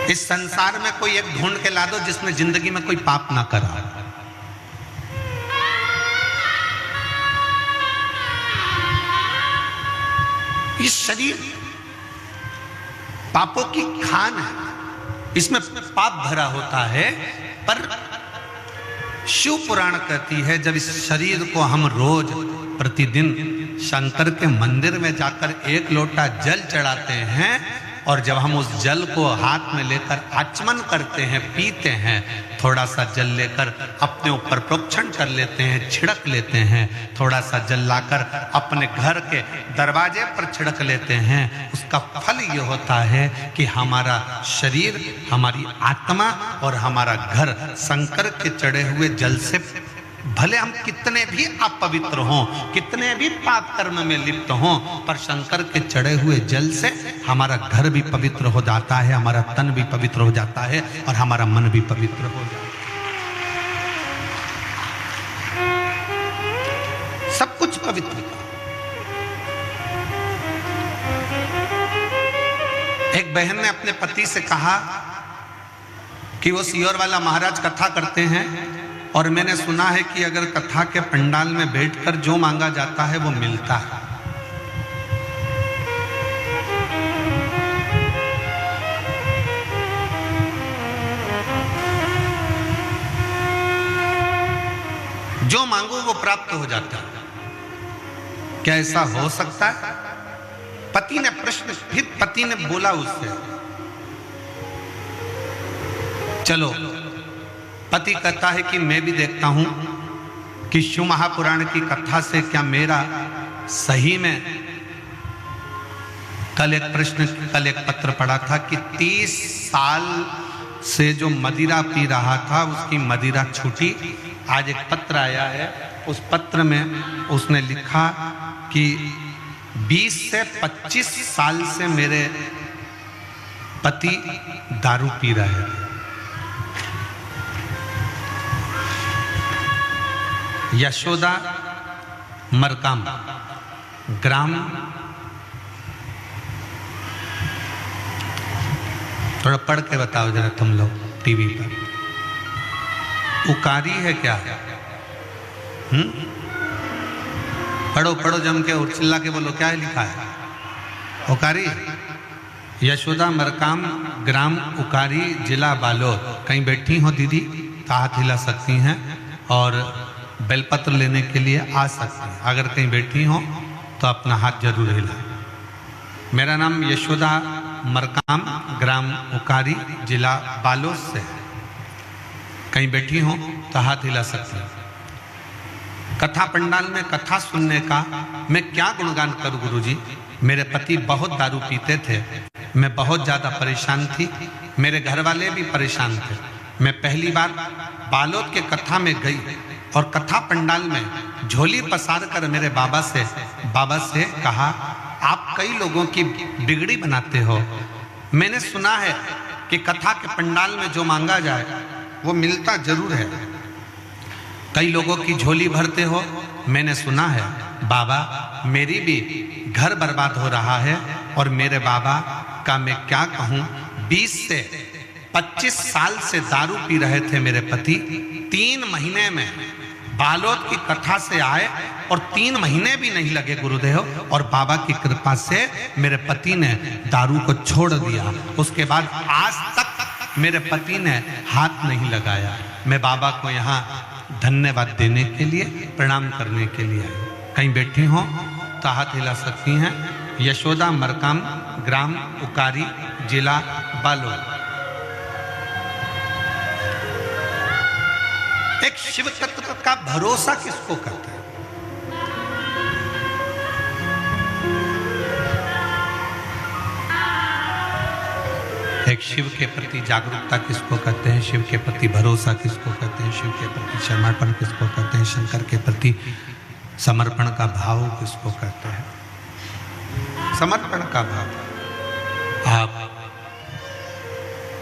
इस संसार में कोई एक ढूंढ के ला दो जिसने जिंदगी में कोई पाप ना करा। ये शरीर पापों की खान है, इसमें पाप भरा होता है। पर शिव पुराण कहती है जब इस शरीर को हम रोज प्रतिदिन शंकर के मंदिर में जाकर एक लोटा जल चढ़ाते हैं और जब हम उस जल को हाथ में लेकर आचमन करते हैं, पीते हैं, थोड़ा सा जल लेकर अपने ऊपर प्रोक्षण कर लेते हैं, छिड़क लेते हैं, थोड़ा सा जल लाकर अपने घर के दरवाजे पर छिड़क लेते हैं, उसका फल ये होता है कि हमारा शरीर, हमारी आत्मा और हमारा घर शंकर के चढ़े हुए जल से, भले हम कितने भी अपवित्र हों, कितने भी पाप कर्म में लिप्त हों, पर शंकर के चढ़े हुए जल से हमारा घर भी पवित्र हो जाता है, हमारा तन भी पवित्र हो जाता है और हमारा मन भी पवित्र हो जाता है। सब कुछ पवित्र। एक बहन ने अपने पति से कहा कि वो सियोर वाला महाराज कथा करते हैं और मैंने सुना है कि अगर कथा के पंडाल में बैठकर जो मांगा जाता है वो मिलता है। जो मांगो वो प्राप्त हो जाता है। क्या ऐसा हो सकता है? पति ने प्रश्न, फिर पति ने बोला उससे, चलो। पति कहता है कि मैं भी देखता हूं कि शिव महापुराण की कथा से क्या मेरा सही में, कल एक पत्र पढ़ा था कि 30 साल से जो मदिरा पी रहा था उसकी मदिरा छूटी। आज एक पत्र आया है, उस पत्र में उसने लिखा कि 20 से 25 साल से मेरे पति दारू पी रहे हैं। यशोदा मरकाम, ग्राम, थोड़ा पढ़ के बताओ जरा तुम लोग टीवी पर। उकारी है क्या? पढ़ो पढ़ो जम के और चिल्ला के बोलो, क्या है लिखा है? उकारी। यशोदा मरकाम, ग्राम उकारी, जिला बालोद। कहीं बैठी हो दीदी तो हाथ हिला सकती हैं और बेलपत्र लेने के लिए आ सकते हैं। अगर कहीं बैठी हो तो अपना हाथ जरूर हिलाएं। मेरा नाम यशोदा मरकाम, ग्राम उकारी, जिला बालोद से है। कहीं बैठी हो तो हाथ हिला सकते हैं। कथा पंडाल में कथा सुनने का मैं क्या गुणगान करूं गुरुजी। मेरे पति बहुत दारू पीते थे, मैं बहुत ज़्यादा परेशान थी, मेरे घर वाले भी परेशान थे। मैं पहली बार बालोद के कथा में गई और कथा पंडाल में झोली पसार कर मेरे बाबा से कहा, आप कई लोगों की बिगड़ी बनाते हो। मैंने सुना है कि कथा के पंडाल में जो मांगा जाए वो मिलता जरूर है। कई लोगों की झोली भरते हो। मैंने सुना है बाबा मेरी भी घर बर्बाद हो रहा है और मेरे बाबा का मैं क्या कहूँ, 20 से 25 साल से दारू पी रहे थे मेरे पति। 3 महीने में बालोद की कथा से आए और 3 महीने भी नहीं लगे गुरुदेव, और बाबा की कृपा से मेरे पति ने दारू को छोड़ दिया। उसके बाद आज तक मेरे पति ने हाथ नहीं लगाया। मैं बाबा को यहाँ धन्यवाद देने के लिए, प्रणाम करने के लिए आई। कहीं बैठी हो तो हाथ हिला सकती हैं। यशोदा मरकाम, ग्राम उकारी, जिला बालोद। एक शिव तत्व का भरोसा किसको करता है? एक शिव के प्रति जागरूकता किसको कहते हैं? शिव के प्रति भरोसा किसको कहते हैं? शिव के प्रति समर्पण किसको कहते हैं? शंकर के प्रति समर्पण का भाव किसको कहते हैं? समर्पण का भाव। आप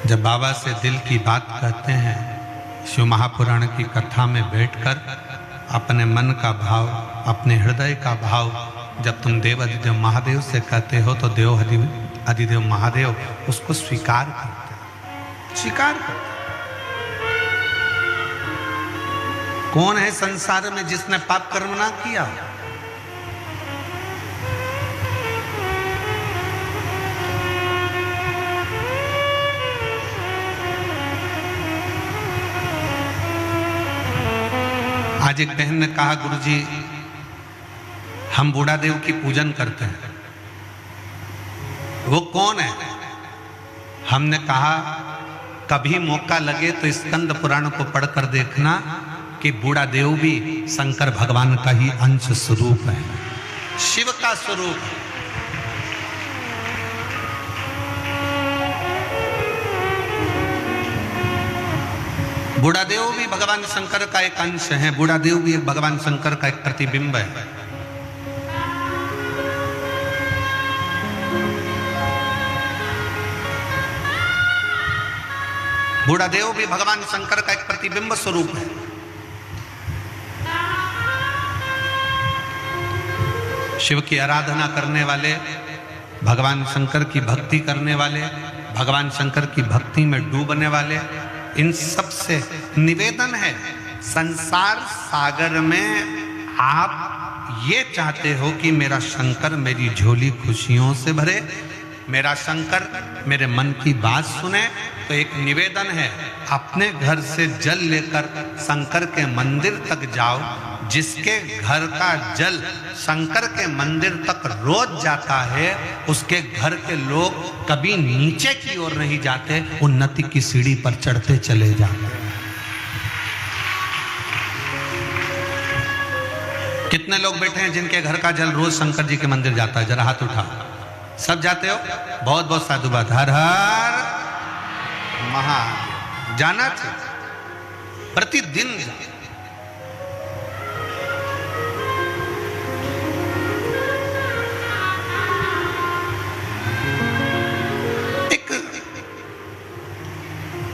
जब बाबा से दिल की बात कहते हैं, शिव महापुराण की कथा में बैठकर अपने मन का भाव, अपने हृदय का भाव जब तुम देव अधिदेव महादेव से कहते हो तो देव अधिदेव महादेव उसको स्वीकार करते हैं। स्वीकार करते। कौन है संसार में जिसने पाप कर्म ना किया? आज एक बहन ने कहा, गुरुजी हम बूढ़ा देव की पूजन करते हैं, वो कौन है? हमने कहा कभी मौका लगे तो स्कंद पुराण को पढ़कर देखना कि बूढ़ा देव भी शंकर भगवान का ही अंश स्वरूप है, शिव का स्वरूप है। बूढ़ा देव भी भगवान शंकर का एक अंश है, बूढ़ा देव भी भगवान शंकर का एक प्रतिबिंब है। बूढ़ा देव भी भगवान शंकर का एक प्रतिबिंब स्वरूप है। शिव की आराधना करने वाले, भगवान शंकर की भक्ति करने वाले, भगवान शंकर की भक्ति में डूबने वाले, इन सब से निवेदन है, संसार सागर में आप ये चाहते हो कि मेरा शंकर मेरी झोली खुशियों से भरे, मेरा शंकर मेरे मन की बात सुने, तो एक निवेदन है, अपने घर से जल लेकर शंकर के मंदिर तक जाओ। जिसके घर का जल शंकर के मंदिर तक रोज जाता है, उसके घर के लोग कभी नीचे की ओर नहीं जाते, उन्नति की सीढ़ी पर चढ़ते चले जाते। कितने लोग बैठे हैं जिनके घर का जल रोज शंकर जी के मंदिर जाता है? जरा हाथ उठाओ। सब जाते हो? बहुत बहुत साधुवाद। हर हर महादेव। जाना चाहिए, प्रतिदिन।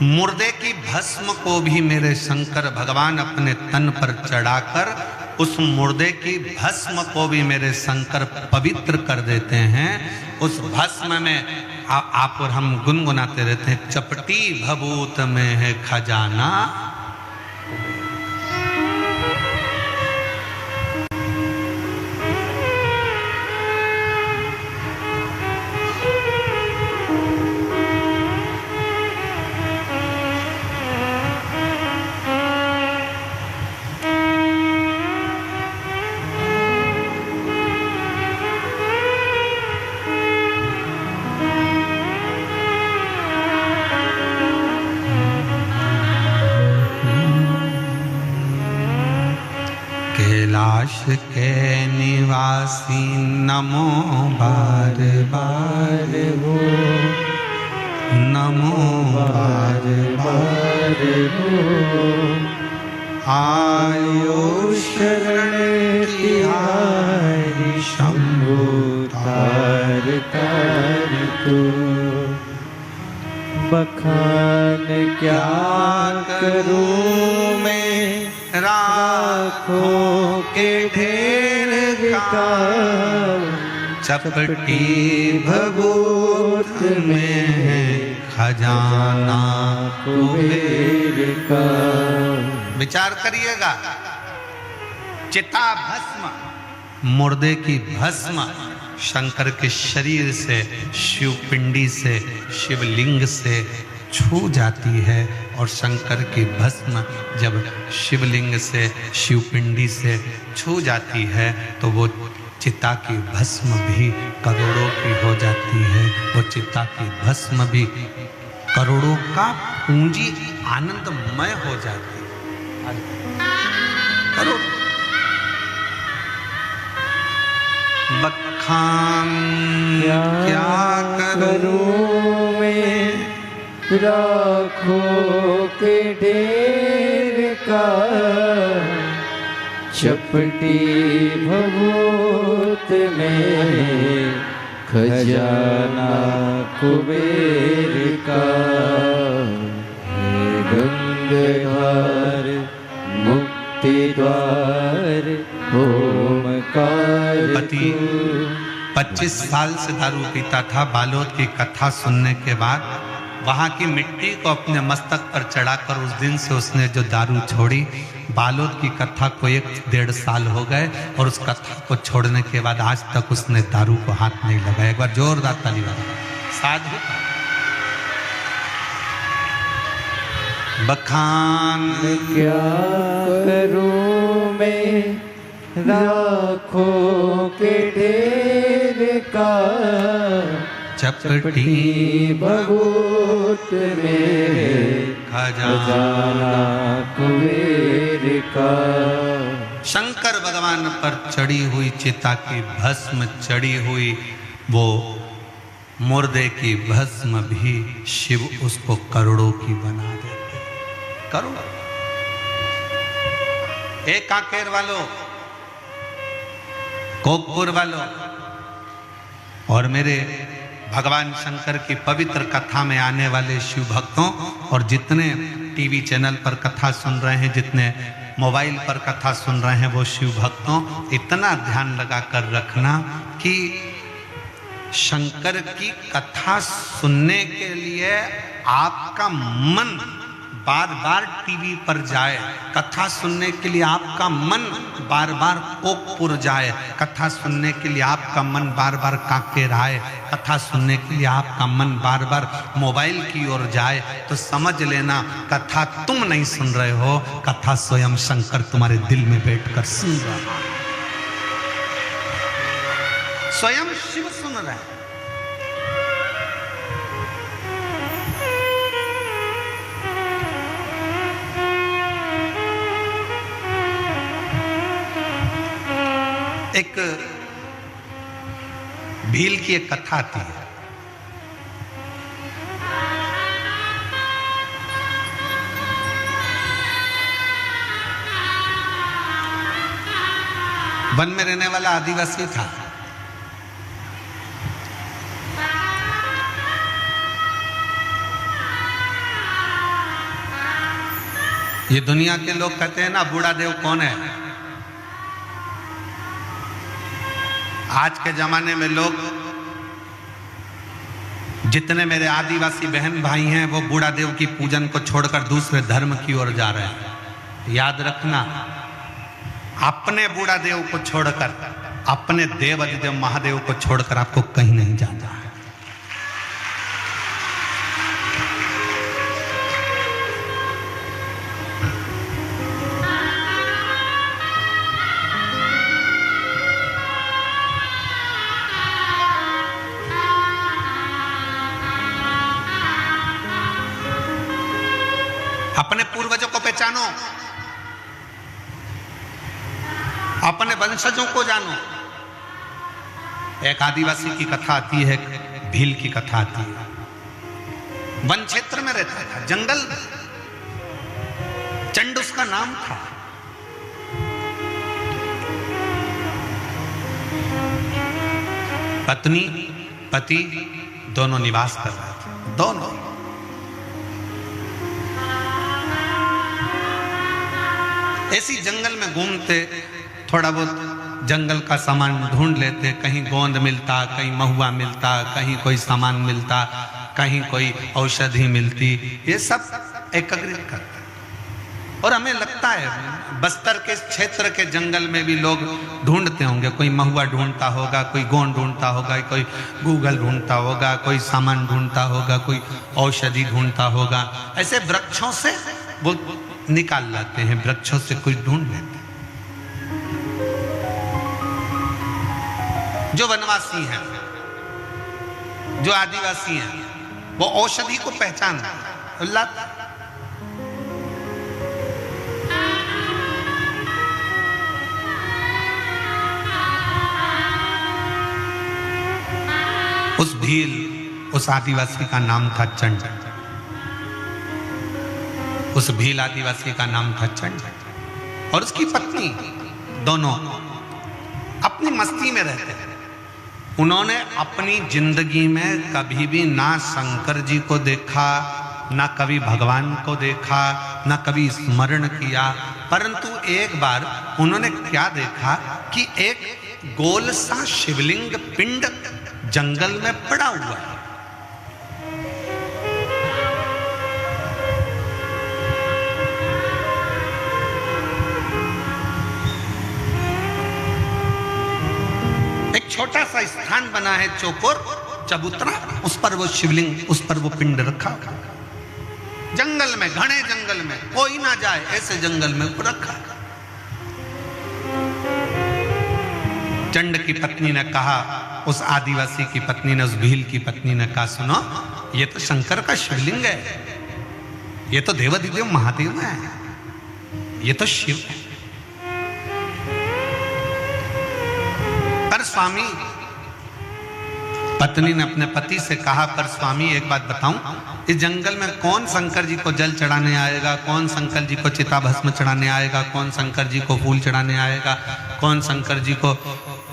मुर्दे की भस्म को भी मेरे शंकर भगवान अपने तन पर चढ़ाकर उस मुर्दे की भस्म को भी मेरे शंकर पवित्र कर देते हैं। उस भस्म में आप और हम गुनगुनाते रहते हैं, चपटी भभूत में है खजाना। कैलाश के निवासी नमो बार बार हो, नमो बार बार हो। आयो शरण तिहारी शंभु तार तार तू। बखान क्या करूं मैं राखों के ढेर का, चपटी भभूत में है खजाना कुबेर का। विचार करिएगा, चिता भस्म, मुर्दे की भस्म शंकर के शरीर से, शिव पिंडी से, शिवलिंग से छू जाती है, और शंकर की भस्म जब शिवलिंग से, शिवपिंडी से छू जाती है तो वो चिता की भस्म भी करोड़ों की हो जाती है। वो चिता की भस्म भी करोड़ों का पूंजी आनंदमय हो जाती है। करोड़ बखान क्या करूं मैं राखों के ढेर का, चपटी भभूत में खजाना कुबेर का। हे गंगाधर मुक्ति द्वार ओमकार। पति 25 साल से दारू पीता था। बालोद की कथा सुनने के बाद वहां की मिट्टी को अपने मस्तक पर चढ़ाकर उस दिन से उसने जो दारू छोड़ी। बालोद की कथा को 1-1.5 साल हो गए और उस कथा को छोड़ने के बाद आज तक उसने दारू को हाथ नहीं लगाया। एक बार जोरदार ताली बजाओ। साधु बखान क्या करूं मैं राखों के ढेर का, चपटी बबूत में खजाना कुबेर का। शंकर भगवान पर चढ़ी हुई चिता की भस्म चढ़ी हुई वो मुर्दे की भस्म भी शिव उसको करोड़ों की बना देते। करोड़ एक कांकेर वालों, कोपपुर वालों और मेरे भगवान शंकर की पवित्र कथा में आने वाले शिव भक्तों और जितने टीवी चैनल पर कथा सुन रहे हैं, जितने मोबाइल पर कथा सुन रहे हैं, वो शिव भक्तों इतना ध्यान लगा कर रखना कि शंकर की कथा सुनने के लिए आपका मन बार बार टीवी पर जाए, कथा सुनने के लिए आपका मन बार बार कोकपुर जाए, कथा सुनने के लिए आपका मन बार बार कांकेर आए, कथा सुनने के लिए आपका मन बार बार मोबाइल की ओर जाए, तो समझ लेना कथा तुम नहीं सुन रहे हो, कथा स्वयं शंकर तुम्हारे दिल में बैठकर सुन रहा है। स्वयं शिव सुन रहे हैं। एक भील की एक कथा आती है। वन में रहने वाला आदिवासी था। ये दुनिया के लोग कहते हैं ना, बूढ़ा देव कौन है। आज के जमाने में लोग, जितने मेरे आदिवासी बहन भाई हैं, वो बूढ़ा देव की पूजन को छोड़कर दूसरे धर्म की ओर जा रहे हैं। याद रखना, अपने बूढ़ा देव को छोड़कर, अपने देव अधिदेव महादेव को छोड़कर आपको कहीं नहीं जाना है। अपने पूर्वजों को पहचानो, अपने वंशजों को जानो। एक आदिवासी की कथा आती है, भील की कथा आती है। वन क्षेत्र में रहता था, जंगल में। चंड उसका नाम था। पत्नी पति दोनों निवास कर रहे थे, दोनों। ऐसी जंगल में घूमते, थोड़ा बहुत जंगल का सामान ढूंढ लेते। कहीं गोंद मिलता, कहीं महुआ मिलता, कहीं कोई सामान मिलता, कहीं कोई औषधि मिलती। ये सब एकत्रित करते। और हमें लगता है बस्तर के क्षेत्र के जंगल में भी लोग ढूंढते होंगे। कोई महुआ ढूंढता होगा, कोई गोंद ढूंढता होगा, कोई गूगल ढूंढता होगा, कोई सामान ढूंढता होगा, कोई औषधि ढूंढता होगा। ऐसे वृक्षों से वो निकाल लाते हैं, वृक्षों से कुछ ढूंढ लेते हैं। जो वनवासी हैं, जो आदिवासी हैं, वो औषधि को पहचानते हैं। उस भील, उस आदिवासी का नाम था चंड। उस भील आदिवासी का नाम था चंड। और उसकी पत्नी, दोनों अपनी मस्ती में रहते थे। उन्होंने अपनी जिंदगी में कभी भी ना शंकर जी को देखा, ना कभी भगवान को देखा, ना कभी स्मरण किया। परंतु एक बार उन्होंने क्या देखा कि एक गोल सा शिवलिंग पिंड जंगल में पड़ा हुआ है। छोटा सा स्थान बना है चौकोर, जब उतरा उस पर वो शिवलिंग, उस पर वो पिंड रखा, जंगल में, घने जंगल में, कोई ना जाए ऐसे जंगल में वो रखा। चंड की पत्नी ने कहा, उस आदिवासी की पत्नी ने, उस भील की पत्नी ने कहा, सुनो ये तो शंकर का शिवलिंग है, ये तो देवाधिदेव महादेव है, ये तो शिव है। पर स्वामी, पत्नी ने अपने पति से कहा, पर स्वामी एक बात बताऊं, इस जंगल में कौन शंकर जी को जल चढ़ाने आएगा, कौन शंकर जी को चिता भस्म चढ़ाने आएगा, कौन शंकर जी को फूल चढ़ाने आएगा, कौन शंकर जी को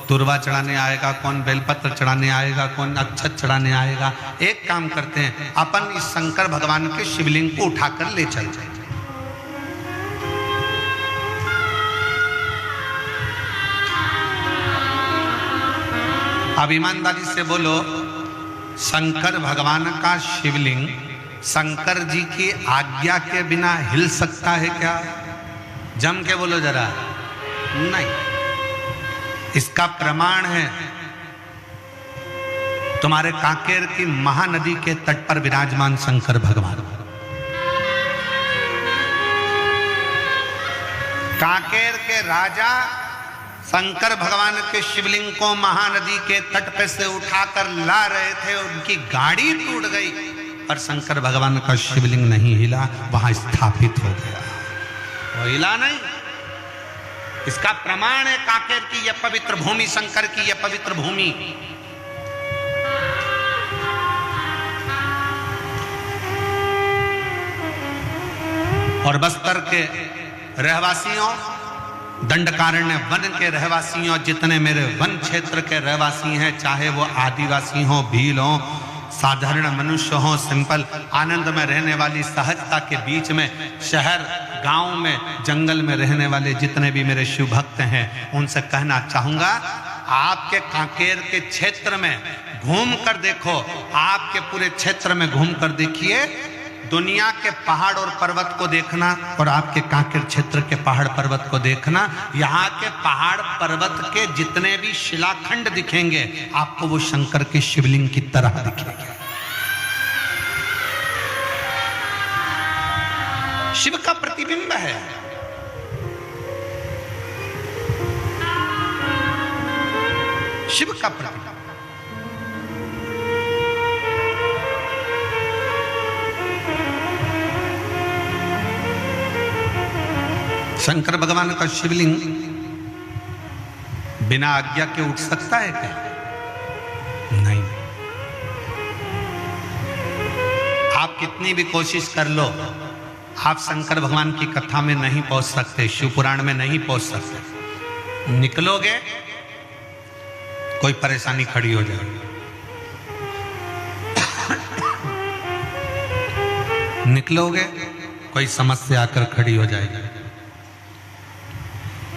दुर्वा चढ़ाने आएगा, कौन बेलपत्र चढ़ाने आएगा, कौन अक्षत चढ़ाने आएगा। एक काम करते हैं, अपन इस शंकर भगवान के शिवलिंग को उठाकर ले चल जाए। अब ईमानदारी से बोलो, शंकर भगवान का शिवलिंग शंकर जी की आज्ञा के बिना हिल सकता है क्या? जम के बोलो जरा। नहीं। इसका प्रमाण है तुम्हारे कांकेर की महानदी के तट पर विराजमान शंकर भगवान। कांकेर के राजा शंकर भगवान के शिवलिंग को महानदी के तट पे से उठाकर ला रहे थे, उनकी गाड़ी टूट गई, पर शंकर भगवान का शिवलिंग नहीं हिला, वहां स्थापित हो गया, वो हिला नहीं। इसका प्रमाण है कांकेर की यह पवित्र भूमि, शंकर की यह पवित्र भूमि। और बस्तर के रहवासियों, दंडकारण्य वन के रहवासियों, जितने मेरे वन क्षेत्र के रहवासी हैं, चाहे वो आदिवासी हो, भील हो, साधारण मनुष्य हो, सिंपल आनंद में रहने वाली सहजता के बीच में, शहर गांव में, जंगल में रहने वाले जितने भी मेरे शिव भक्त हैं, उनसे कहना चाहूंगा, आपके कांकेर के क्षेत्र में घूम कर देखो, आपके पूरे क्षेत्र में घूम कर देखिए, दुनिया के पहाड़ और पर्वत को देखना और आपके कांकेर क्षेत्र के पहाड़ पर्वत को देखना, यहाँ के पहाड़ पर्वत के जितने भी शिलाखंड दिखेंगे, आपको वो शंकर के शिवलिंग की तरह दिखेंगे। शिव का प्रतिबिंब है। शिव का प्रतिबिंब। शंकर भगवान का शिवलिंग बिना आज्ञा के उठ सकता है क्या? नहीं। आप कितनी भी कोशिश कर लो, आप शंकर भगवान की कथा में नहीं पहुंच सकते, शिव पुराण में नहीं पहुंच सकते। निकलोगे कोई परेशानी खड़ी हो जाएगी, निकलोगे कोई समस्या आकर खड़ी हो जाएगी।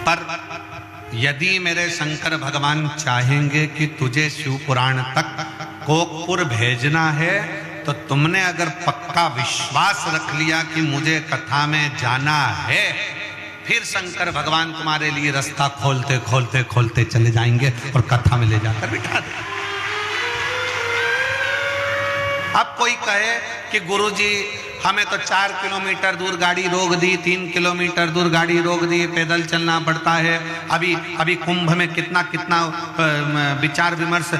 पर यदि मेरे शंकर भगवान चाहेंगे कि तुझे शिव पुराण तक कोकपुर भेजना है, तो तुमने अगर पक्का विश्वास रख लिया कि मुझे कथा में जाना है, फिर शंकर भगवान तुम्हारे लिए रास्ता खोलते खोलते खोलते चले जाएंगे और कथा में ले जाकर बिठा देंगे। अब कोई कहे कि गुरुजी हमें तो 4 किलोमीटर दूर गाड़ी रोक दी, 3 किलोमीटर दूर गाड़ी रोक दी, पैदल चलना पड़ता है। अभी कुंभ में कितना विचार विमर्श,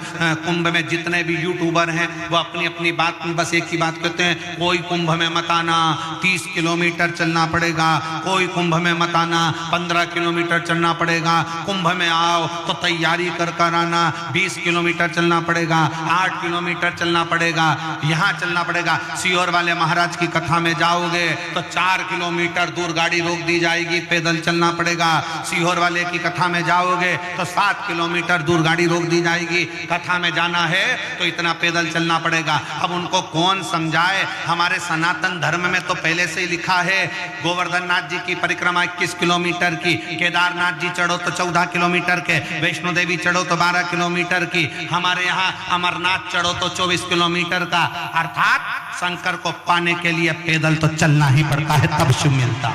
कुंभ में जितने भी यूट्यूबर हैं वो अपनी अपनी बात में बस एक ही बात कहते हैं, कोई कुंभ में मत आना, 30 किलोमीटर चलना पड़ेगा, कोई कुंभ में मत आना, 15 किलोमीटर चलना पड़ेगा, कुंभ में आओ तो तैयारी कर कर आना, 20 किलोमीटर चलना पड़ेगा, 8 किलोमीटर चलना पड़ेगा, यहाँ चलना पड़ेगा। सीहोर वाले महाराज की कथा में जाओगे तो 4 किलोमीटर दूर गाड़ी रोक दी जाएगी, पैदल चलना पड़ेगा। सीहोर वाले की कथा में जाओगे तो 7 किलोमीटर दूर गाड़ी रोक दी जाएगी, कथा में जाना है तो इतना पैदल चलना पड़ेगा। अब उनको कौन समझाए? हमारे सनातन धर्म में तो पहले से ही लिखा है, गोवर्धन नाथ जी की परिक्रमा 21 किलोमीटर की, केदारनाथ जी चढ़ो तो 14 किलोमीटर के, वैष्णो देवी चढ़ो तो 12 किलोमीटर की, हमारे यहाँ अमरनाथ चढ़ो तो 24 किलोमीटर का। अर्थात शंकर को पाने के लिए पैदल तो चलना ही पड़ता है, तब शिव मिलता।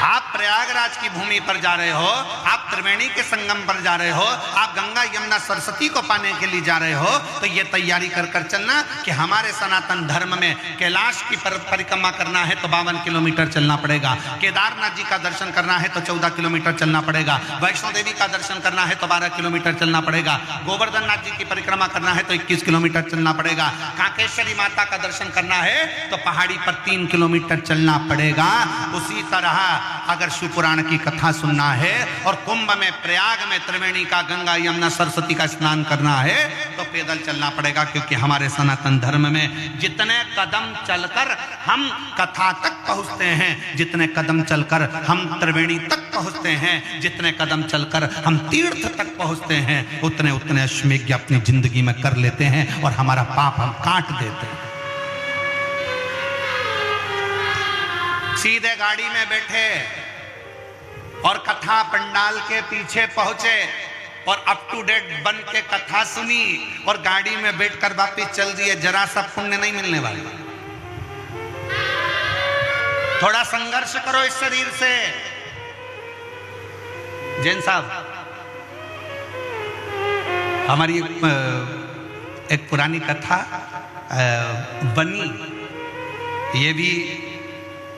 आप प्रयागराज की भूमि पर जा रहे हो, आप त्रिवेणी के संगम पर जा रहे हो, आप गंगा यमुना सरस्वती को पाने के लिए जा रहे हो, तो ये तैयारी कर कर चलना कि हमारे सनातन धर्म में कैलाश की परिक्रमा करना है तो 52 किलोमीटर चलना पड़ेगा, केदारनाथ जी का दर्शन करना है तो 14 किलोमीटर चलना पड़ेगा, वैष्णो देवी का दर्शन करना है तो 12 किलोमीटर चलना पड़ेगा, गोवर्धन नाथ जी की परिक्रमा करना है तो 21 किलोमीटर चलना पड़ेगा, कांकेश्वरी माता का दर्शन करना है तो पहाड़ी पर 3 किलोमीटर चलना पड़ेगा। उसी तरह अगर शिव पुराण की कथा सुनना है और कुंभ में प्रयाग में त्रिवेणी का गंगा यमुना सरस्वती का स्नान करना है तो पैदल चलना पड़ेगा, क्योंकि हमारे सनातन धर्म में जितने कदम चलकर हम कथा तक पहुंचते हैं, जितने कदम चलकर हम त्रिवेणी तक पहुंचते हैं, जितने कदम चलकर हम तीर्थ तक पहुंचते हैं, उतने उतने अश्वमेध अपनी जिंदगी में कर लेते हैं और हमारा पाप हम काट देते हैं। सीधे गाड़ी में बैठे और कथा पंडाल के पीछे पहुंचे और अप टू डेट बन के कथा सुनी और गाड़ी में बैठकर वापिस चल दिए, जरा सा पुण्य नहीं मिलने वाला। थोड़ा संघर्ष करो इस शरीर से। जैन साहब, हमारी एक पुरानी कथा बनी, ये भी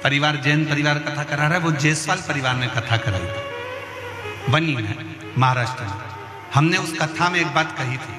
परिवार जैन परिवार कथा करा रहा है, वो जयसवाल परिवार ने कथा कराई थी बनी में, महाराष्ट्र में। हमने उस कथा में एक बात कही थी।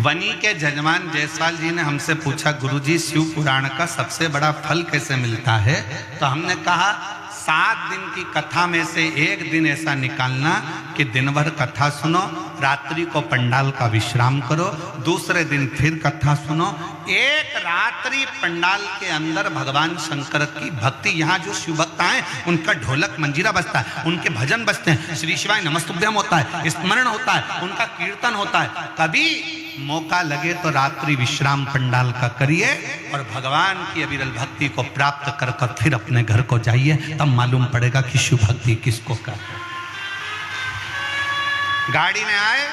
बनी के जजमान जयसवाल जी ने हमसे पूछा, गुरुजी शिव पुराण का सबसे बड़ा फल कैसे मिलता है? तो हमने कहा 7 दिन की कथा में से एक दिन ऐसा निकालना कि दिन भर कथा सुनो, रात्रि को पंडाल का विश्राम करो, दूसरे दिन फिर कथा सुनो, एक रात्रि पंडाल के अंदर भगवान शंकर की भक्ति, यहाँ जो शिव भक्त आए उनका ढोलक मंजीरा बजता है, उनके भजन बजते हैं, श्री शिवाय नमस्तुभ्यम होता है, स्मरण होता है, उनका कीर्तन होता है। कभी मौका लगे तो रात्रि विश्राम पंडाल का करिए और भगवान की अविरल भक्ति को प्राप्त कर कर फिर अपने घर को जाइए, तब मालूम पड़ेगा कि शिव भक्ति किसको कहते हैं। गाड़ी में आए,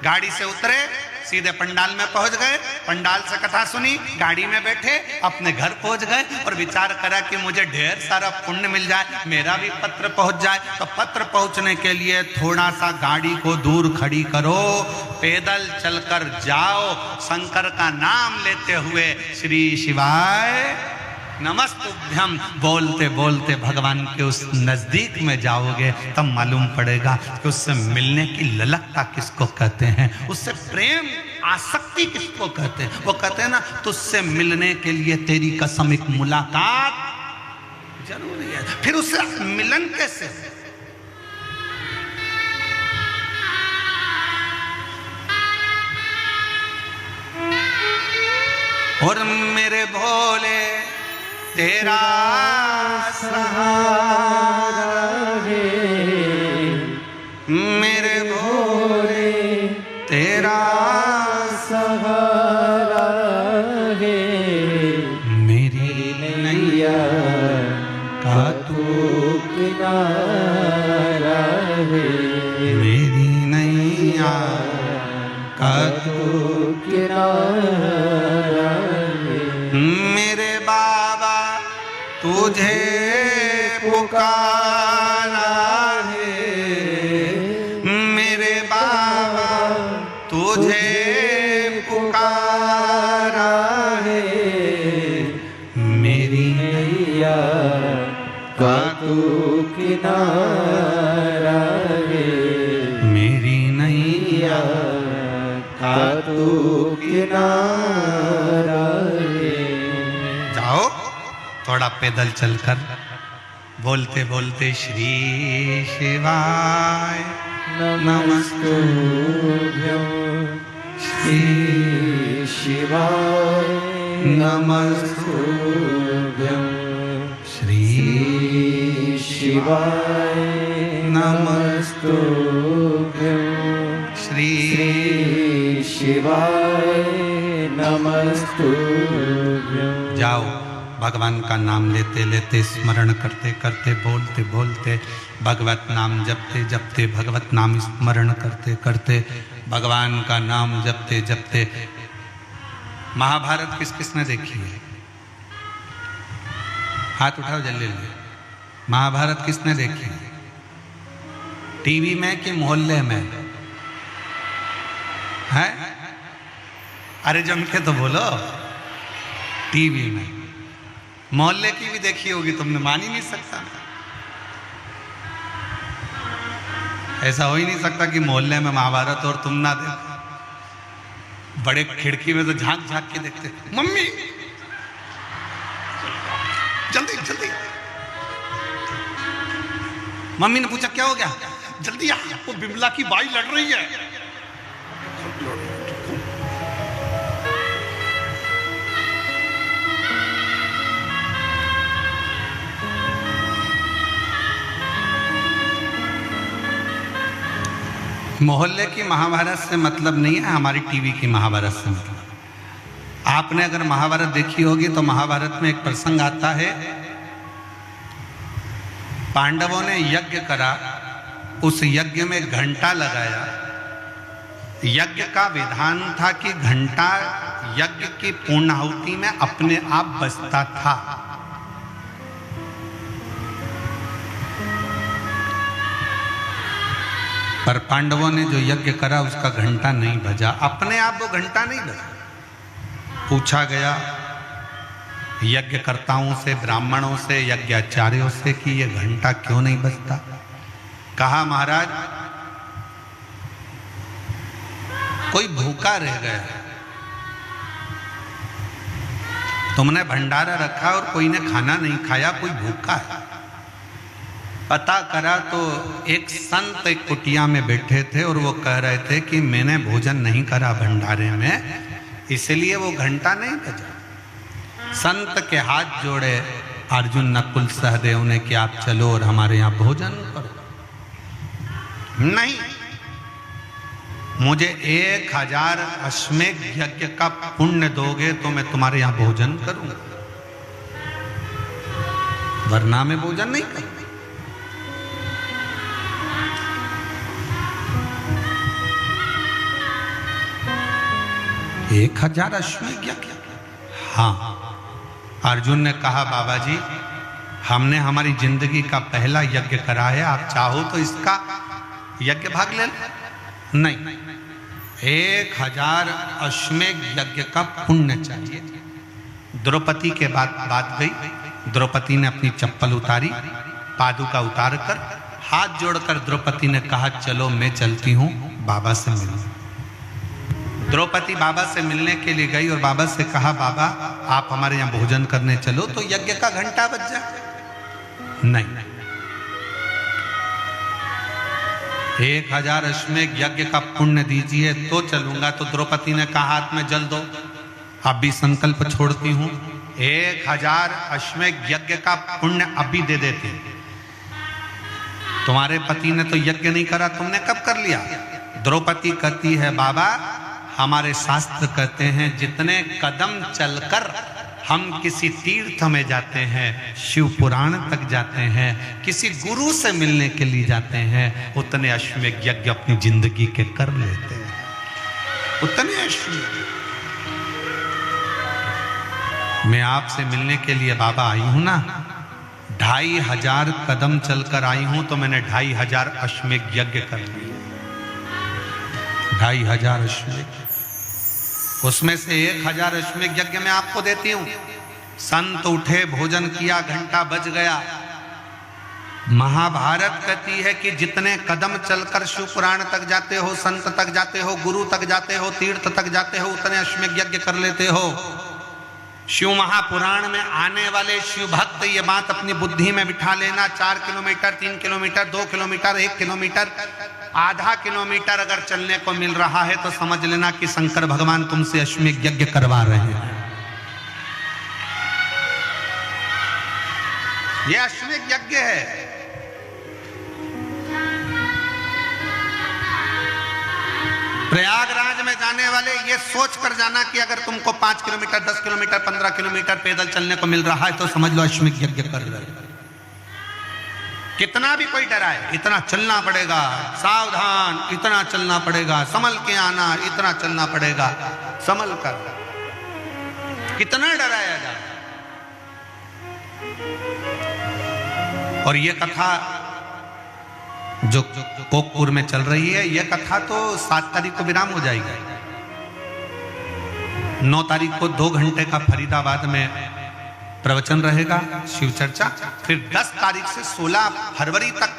गाड़ी से उतरे, सीधे पंडाल में पहुंच गए, पंडाल से कथा सुनी, गाड़ी में बैठे, अपने घर पहुंच गए और विचार करा कि मुझे ढेर सारा पुण्य मिल जाए, मेरा भी पत्र पहुंच जाए। तो पत्र पहुंचने के लिए थोड़ा सा गाड़ी को दूर खड़ी करो, पैदल चलकर जाओ, शंकर का नाम लेते हुए श्री शिवाय नमस्तुभ्यम बोलते बोलते भगवान के उस नजदीक में जाओगे, तब मालूम पड़ेगा कि उससे मिलने की ललकता किसको कहते हैं, उससे प्रेम आसक्ति किसको कहते हैं। वो कहते हैं ना, तुझसे मिलने के लिए तेरी कसम एक मुलाकात जरूरी है। फिर उससे मिलन कैसे? और मेरे भोले तेरा सहारा है, मेरे भोले तेरा सहारा है, मेरी नैया का तू किनारा है, मेरी नैया का तू किनारा है, मेरे बाबा तुझे पुकारा है, मेरे बाबा तुझे पुकारा है, मेरी नैया का तू किनारा है, मेरी नैया का तू किनारा है। जाओ थोड़ा पैदल चलकर बोलते बोलते श्री शिवाय नमस्तुभ्यं श्री शिवाय नमस्तुभ्यं श्री शिवाय नमस्तुभ्यं श्री शिवाय नमस्तुभ्यं। जाओ भगवान का नाम लेते लेते, स्मरण करते करते, बोलते बोलते, भगवत नाम जपते जपते, भगवत नाम स्मरण करते करते, भगवान का नाम जपते जपते। महाभारत किस किसने देखी है? हाथ उठाओ जल्दी जल्दी। महाभारत किसने देखी है? टीवी में कि मोहल्ले में है? अरे जम के तो बोलो। टीवी में। मोहल्ले की भी देखी होगी तुमने, मान ही नहीं सकता। ऐसा हो ही नहीं सकता कि मोहल्ले में महाभारत और तुम ना देखो। बड़े खिड़की में तो झांक झांक के देखते, मम्मी जल्दी जल्दी। मम्मी ने पूछा क्या हो गया? जल्दी आ, वो बिमला की बाई लड़ रही है। मोहल्ले की महाभारत से मतलब नहीं है, हमारी टीवी की महाभारत से मतलब। आपने अगर महाभारत देखी होगी तो महाभारत में एक प्रसंग आता है, पांडवों ने यज्ञ करा, उस यज्ञ में घंटा लगाया। यज्ञ का विधान था कि घंटा यज्ञ की पूर्णाहुति में अपने आप बजता था। पर पांडवों ने जो यज्ञ करा उसका घंटा नहीं बजा, अपने आप वो घंटा नहीं बजा। पूछा गया यज्ञकर्ताओं से, ब्राह्मणों से, यज्ञाचार्यों से कि ये घंटा क्यों नहीं बजता? कहा महाराज कोई भूखा रह गया, तुमने भंडारा रखा और कोई ने खाना नहीं खाया, कोई भूखा है। पता करा तो एक संत एक कुटिया में बैठे थे और वो कह रहे थे कि मैंने भोजन नहीं करा भंडारे में, इसलिए वो घंटा नहीं बजा। संत के हाथ जोड़े अर्जुन नकुल सहदेव ने कि आप चलो और हमारे यहाँ भोजन करो। नहीं, मुझे 1000 अश्वमेध यज्ञ का पुण्य दोगे तो मैं तुम्हारे यहाँ भोजन करूंगा, वरना मैं भोजन नहीं करूंगा। 1000 अश्वमेध यज्ञ? हाँ। अर्जुन ने कहा बाबा जी हमने हमारी जिंदगी का पहला यज्ञ करा है, आप चाहो तो इसका यज्ञ भाग ले लो। नहीं, 1000 अश्वमेध यज्ञ का पुण्य चाहिए। द्रौपदी के बाद बात गई। द्रौपदी ने अपनी चप्पल उतारी, पादुका उतार कर हाथ जोड़कर द्रौपदी ने कहा चलो मैं चलती हूँ बाबा से मिलने। द्रौपदी बाबा से मिलने के लिए गई और बाबा से कहा बाबा आप हमारे यहाँ भोजन करने चलो तो यज्ञ का घंटा बज जाए। नहीं, 1000 अश्वमेध यज्ञ का पुण्य दीजिए तो चलूंगा। तो द्रौपदी ने कहा हाथ में जल दो, अभी संकल्प छोड़ती हूँ, 1000 अश्वमेध यज्ञ का पुण्य अभी दे देती। तुम्हारे पति ने तो यज्ञ नहीं करा, तुमने कब कर लिया? द्रौपदी कहती है बाबा हमारे शास्त्र कहते हैं जितने कदम चलकर हम किसी तीर्थ में जाते हैं, शिव पुराण तक जाते हैं, किसी गुरु से मिलने के लिए जाते हैं, उतने अश्वमेध यज्ञ अपनी जिंदगी के कर लेते हैं। उतने अश्वमेध। मैं आपसे मिलने के लिए बाबा आई हूं ना, 2500 कदम चलकर आई हूं तो मैंने 2500 अश्वमेध यज्ञ कर लिए। 2500 अश्वमेध, उसमें से 1000 अश्वमेध यज्ञ मैं आपको देती हूं। संत उठे, भोजन किया, घंटा बज गया। महाभारत कहती है कि जितने कदम चलकर शिव पुराण तक जाते हो, संत तक जाते हो, गुरु तक जाते हो, तीर्थ तक जाते हो, उतने अश्वमेध यज्ञ कर लेते हो। शिव महापुराण में आने वाले शिव भक्त ये बात अपनी बुद्धि में बिठा लेना, 4 किलोमीटर, 3 किलोमीटर, 2 किलोमीटर, 1 किलोमीटर, आधा किलोमीटर अगर चलने को मिल रहा है तो समझ लेना कि शंकर भगवान तुमसे अश्वमेध यज्ञ करवा रहे हैं। यह अश्वमेध यज्ञ है। प्रयागराज में जाने वाले ये सोच कर जाना कि अगर तुमको 5 किलोमीटर, 10 किलोमीटर, 15 किलोमीटर पैदल चलने को मिल रहा है तो समझ लो अश्वमेध यज्ञ कर रहे हैं। कितना भी कोई डराए, इतना चलना पड़ेगा, सावधान, इतना चलना पड़ेगा, संभल के आना, इतना चलना पड़ेगा, संभल कर। कितना डराया जाए। और ये कथा जो कोकपुर में चल रही है। यह कथा तो 7 तारीख को विराम हो जाएगी। 9 तारीख को 2 घंटे का फरीदाबाद में प्रवचन रहेगा, शिव चर्चा। फिर 10 तारीख से 16 फरवरी तक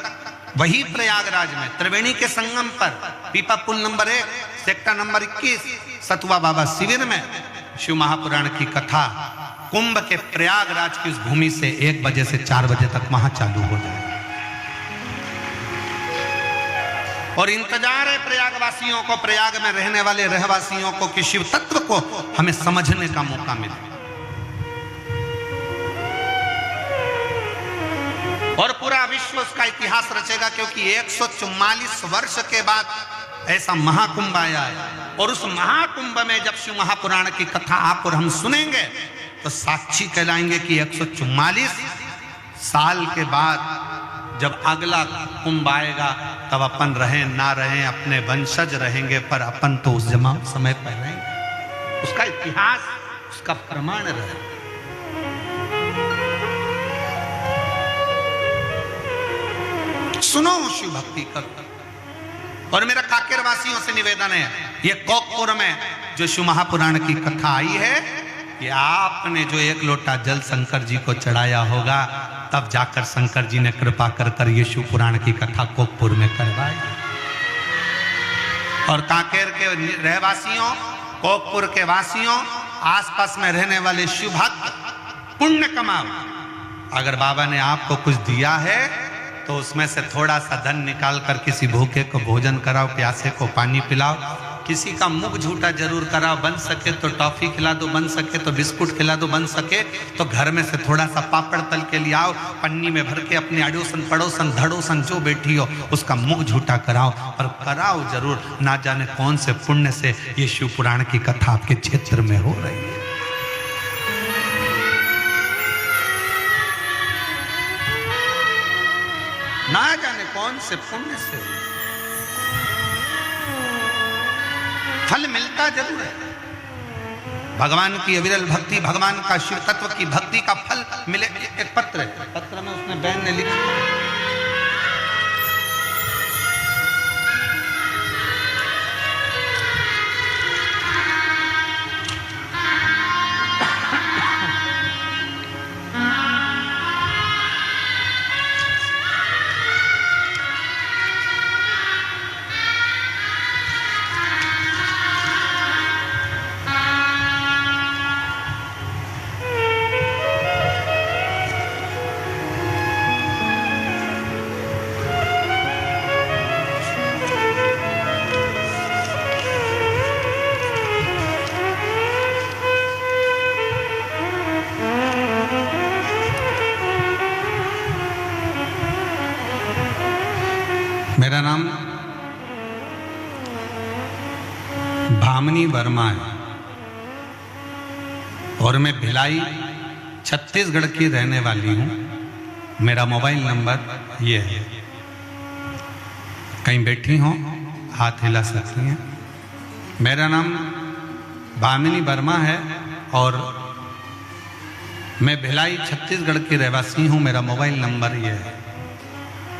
वही प्रयागराज में त्रिवेणी के संगम पर पीपा पुल नंबर 1 सेक्टर नंबर 21 सतुआ बाबा शिविर में शिव महापुराण की कथा कुंभ के प्रयागराज की उस भूमि से 1 बजे से 4 बजे तक वहां चालू हो जाएगी। और इंतजार है प्रयागवासियों को, प्रयाग में रहने वाले रहवासियों को, कि शिव तत्व को हमें समझने का मौका मिले। और पूरा विश्व उसका इतिहास रचेगा, क्योंकि 144 वर्ष के बाद ऐसा महाकुंभ आया है। और उस महाकुंभ में जब शिव महापुराण की कथा आप और हम सुनेंगे तो साक्षी कहलाएंगे कि 144 साल के बाद जब अगला कुंभ आएगा तब अपन रहें ना रहें, अपने वंशज रहेंगे, पर अपन तो उस समय पर रहेंगे। उसका इतिहास, उसका प्रमाण रहे। सुनो, शिव भक्ति करो। और मेरा काकेर वासियों से निवेदन है, ये कोकपुर में जो शिव महापुराण की कथा आई है, कि आपने जो 1 लोटा जल शंकर जी को चढ़ाया होगा, तब जाकर शंकर जी ने कृपा कर कर ये शिव पुराण की कथा कोकपुर में करवाई। और काकेर के रहवासियों, कोकपुर के वासियों, आसपास में रहने वाले शिव भक्त पुण्य कमाओ। अगर बाबा ने आपको कुछ दिया है तो उसमें से थोड़ा सा धन निकाल कर किसी भूखे को भोजन कराओ, प्यासे को पानी पिलाओ, किसी का मुख झूठा जरूर कराओ, बन सके तो टॉफी खिला दो, बन सके तो बिस्कुट खिला दो, बन सके तो घर में से थोड़ा सा पापड़ तल के ले आओ, पन्नी में भर के अपनी अड़ोसन पड़ोसन धड़ोसन जो बैठी हो उसका मुख झूठा कराओ, और कराओ जरूर। ना जाने कौन से पुण्य से ये शिव पुराण की कथा आपके क्षेत्र में हो रही है। ना जाने कौन से पुण्य से फल मिलता जरूर है। भगवान की अविरल भक्ति, भगवान का शिव तत्व की भक्ति का फल मिले। एक पत्र है, पत्र में उसने बहन ने लिखा, मेरा नाम भामिनी वर्मा है और मैं भिलाई छत्तीसगढ़ की रहने वाली हूँ। मेरा मोबाइल नंबर ये है, कहीं बैठी हो हाथ हिला सकती हैं। मेरा नाम भामिनी वर्मा है और मैं भिलाई छत्तीसगढ़ की रहवासी हूँ। मेरा मोबाइल नंबर ये है।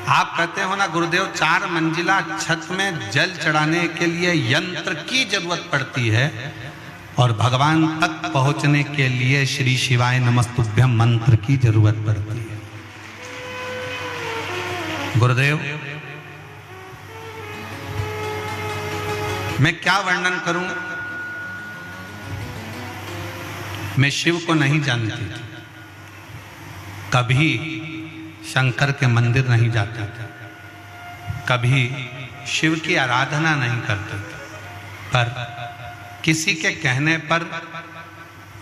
आप कहते हो ना गुरुदेव 4 मंजिला छत में जल चढ़ाने के लिए यंत्र की जरूरत पड़ती है और भगवान तक पहुंचने के लिए श्री शिवाय नमस्तुभ्यम मंत्र की जरूरत पड़ती है। गुरुदेव मैं क्या वर्णन करूं, मैं शिव को नहीं जानती थी, कभी शंकर के मंदिर नहीं जाते थे, कभी शिव की आराधना नहीं करते थे, पर किसी के कहने पर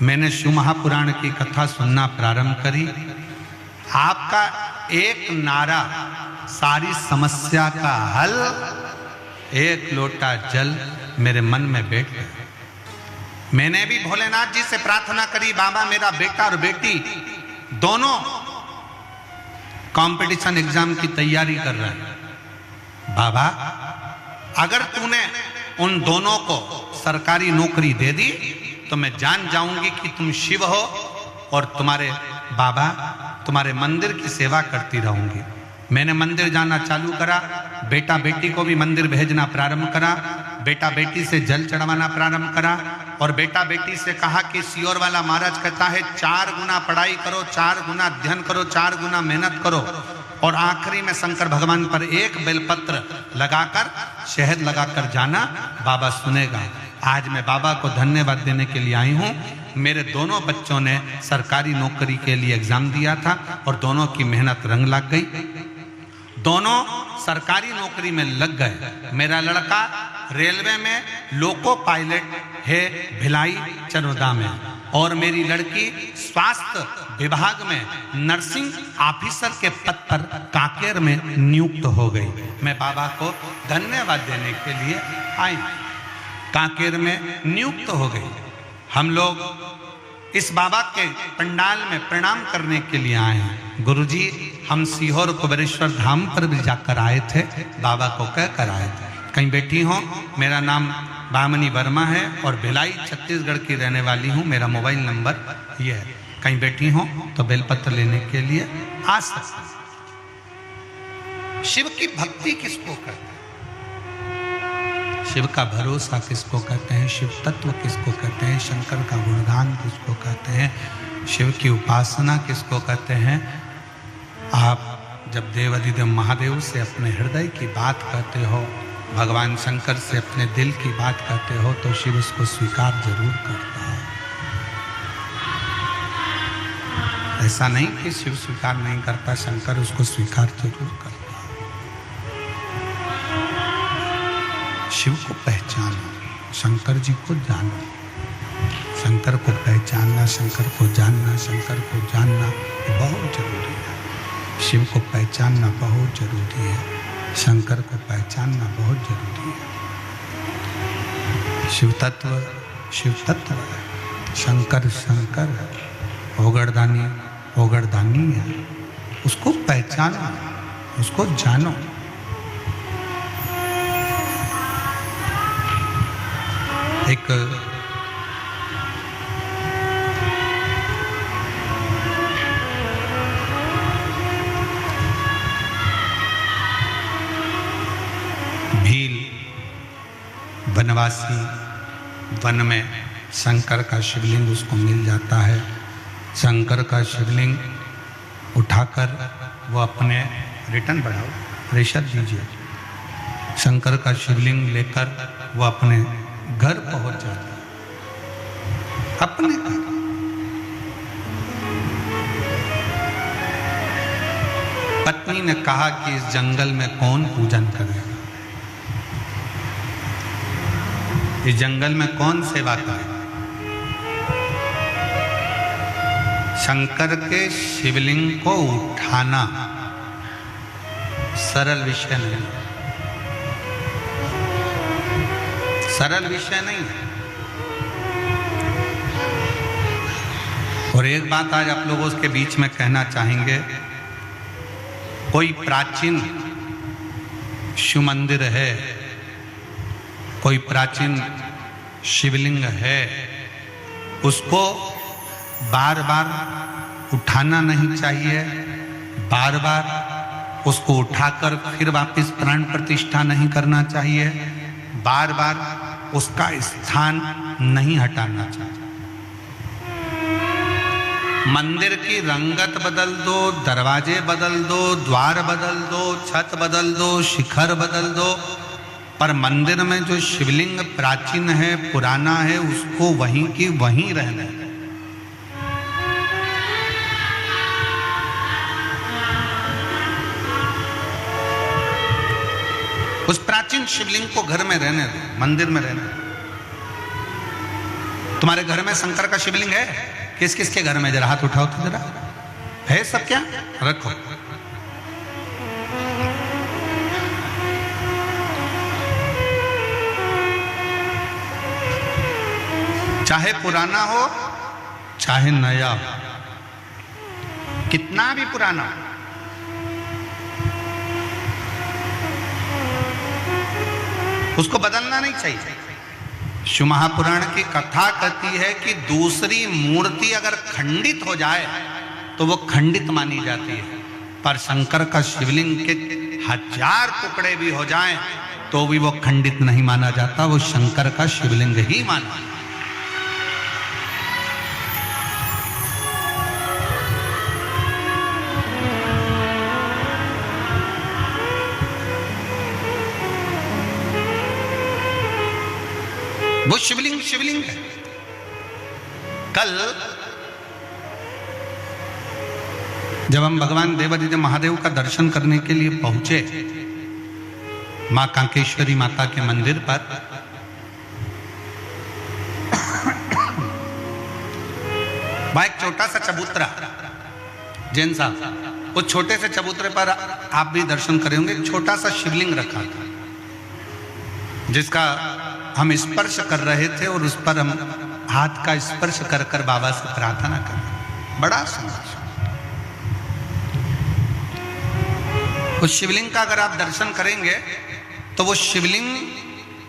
मैंने शिव महापुराण की कथा सुनना प्रारंभ करी। आपका एक नारा सारी समस्या का हल, 1 लोटा जल मेरे मन में बैठ गया। मैंने भी भोलेनाथ जी से प्रार्थना करी, बाबा मेरा बेटा और बेटी दोनों कंपटीशन एग्जाम की तैयारी कर रहे हैं। बाबा अगर तूने उन दोनों को सरकारी नौकरी दे दी तो मैं जान जाऊंगी कि तुम शिव हो और तुम्हारे बाबा तुम्हारे मंदिर की सेवा करती रहूंगी। मैंने मंदिर जाना चालू करा, बेटा बेटी को भी मंदिर भेजना प्रारंभ करा, बेटा बेटी से जल चढ़वाना प्रारंभ करा और बेटा बेटी से कहा कि सियोर वाला महाराज कहता है 4 गुना पढ़ाई करो, 4 गुना अध्ययन करो, 4 गुना मेहनत करो और आखिरी में शंकर भगवान पर एक बेलपत्र लगाकर शहद लगाकर जाना, बाबा सुनेगा। आज मैं बाबा को धन्यवाद देने के लिए आई हूँ। मेरे दोनों बच्चों ने सरकारी नौकरी के लिए एग्जाम दिया था और दोनों की मेहनत रंग लग गई, दोनों सरकारी नौकरी में लग गए। मेरा लड़का रेलवे में लोको पायलट है भिलाई चरोदा में और मेरी लड़की स्वास्थ्य विभाग में नर्सिंग ऑफिसर के पद पर कांकेर में नियुक्त हो गई। मैं बाबा को धन्यवाद देने के लिए आई, कांकेर में नियुक्त हो गई। हम लोग इस बाबा के पंडाल में प्रणाम करने के लिए आए हैं। गुरुजी, हम सीहोर कुबेरेश्वर धाम पर भी जाकर आए थे, बाबा को कह कर आए थे कहीं बैठी हो। मेरा नाम बामनी वर्मा है और भिलाई छत्तीसगढ़ की रहने वाली हूँ। मेरा मोबाइल नंबर ये है, कहीं बैठी हो तो बेलपत्र लेने के लिए आ सकते। शिव की भक्ति किसको कहते हैं, शिव का भरोसा किसको कहते हैं, शिव तत्व किसको कहते हैं, शंकर का गुणगान किसको कहते हैं, शिव की उपासना किसको कहते हैं। आप जब देवाधिदेव महादेव से अपने हृदय की बात कहते हो, भगवान शंकर से अपने दिल की बात कहते हो तो शिव उसको स्वीकार जरूर करता है। ऐसा नहीं कि शिव स्वीकार नहीं करता, शंकर उसको स्वीकार जरूर करता है। शिव को पहचानो, शंकर जी को जानो, शंकर को पहचानना, शंकर को जानना, शंकर को जानना बहुत जरूरी है। शिव को पहचानना बहुत जरूरी है, शंकर को पहचानना बहुत जरूरी है। शिव तत्व है, शंकर शंकर है, ओगरदानी ओगरदानी है। उसको पहचानो, उसको जानो। एक भील वनवासी वन में शंकर का शिवलिंग उसको मिल जाता है। शंकर का शिवलिंग उठाकर वो अपने रिटर्न बढ़ाओ, रिशद दीजिए। शंकर का शिवलिंग लेकर वो अपने घर पहुंच जाता है, अपने घर। पत्नी ने कहा कि इस जंगल में कौन पूजन करेगा, इस जंगल में कौन सेवा करेगा। शंकर के शिवलिंग को उठाना सरल विषय नहीं, सरल विषय नहीं। और एक बात आज आप लोगों के बीच में कहना चाहेंगे, कोई प्राचीन शिव मंदिर है, कोई प्राचीन शिवलिंग है, उसको बार बार उठाना नहीं चाहिए, बार बार उसको उठाकर फिर वापस प्राण प्रतिष्ठा नहीं करना चाहिए, बार बार उसका स्थान नहीं हटाना चाहिए। मंदिर की रंगत बदल दो, दरवाजे बदल दो, द्वार बदल दो, छत बदल दो, शिखर बदल दो, पर मंदिर में जो शिवलिंग प्राचीन है, पुराना है, उसको वहीं की वहीं रहने दें। उस प्राचीन शिवलिंग को घर में रहने दो, मंदिर में रहने दो। तुम्हारे घर में शंकर का शिवलिंग है? किस किस के घर में? जरा हाथ उठाओ तो जरा। है सब? क्या रखो। चाहे पुराना हो चाहे नया हो, कितना भी पुराना हो, उसको बदलना नहीं चाहिए। शिव महापुराण की कथा कहती है कि दूसरी मूर्ति अगर खंडित हो जाए तो वो खंडित मानी जाती है, पर शंकर का शिवलिंग के 1000 टुकड़े भी हो जाएं तो भी वो खंडित नहीं माना जाता, वो शंकर का शिवलिंग ही माना। वो शिवलिंग शिवलिंग है। कल जब हम भगवान देवादिदेव महादेव का दर्शन करने के लिए पहुंचे मां कांकेश्वरी माता के मंदिर पर, वहां एक छोटा सा चबूतरा, जैन साहब, उस छोटे से चबूतरे पर आप भी दर्शन करे होंगे, छोटा सा शिवलिंग रखा था जिसका हम स्पर्श कर रहे थे और उस पर हम हाथ का स्पर्श कर कर बाबा से प्रार्थना कर रहे। बड़ा सुंदर। उस शिवलिंग का अगर आप दर्शन करेंगे तो वो शिवलिंग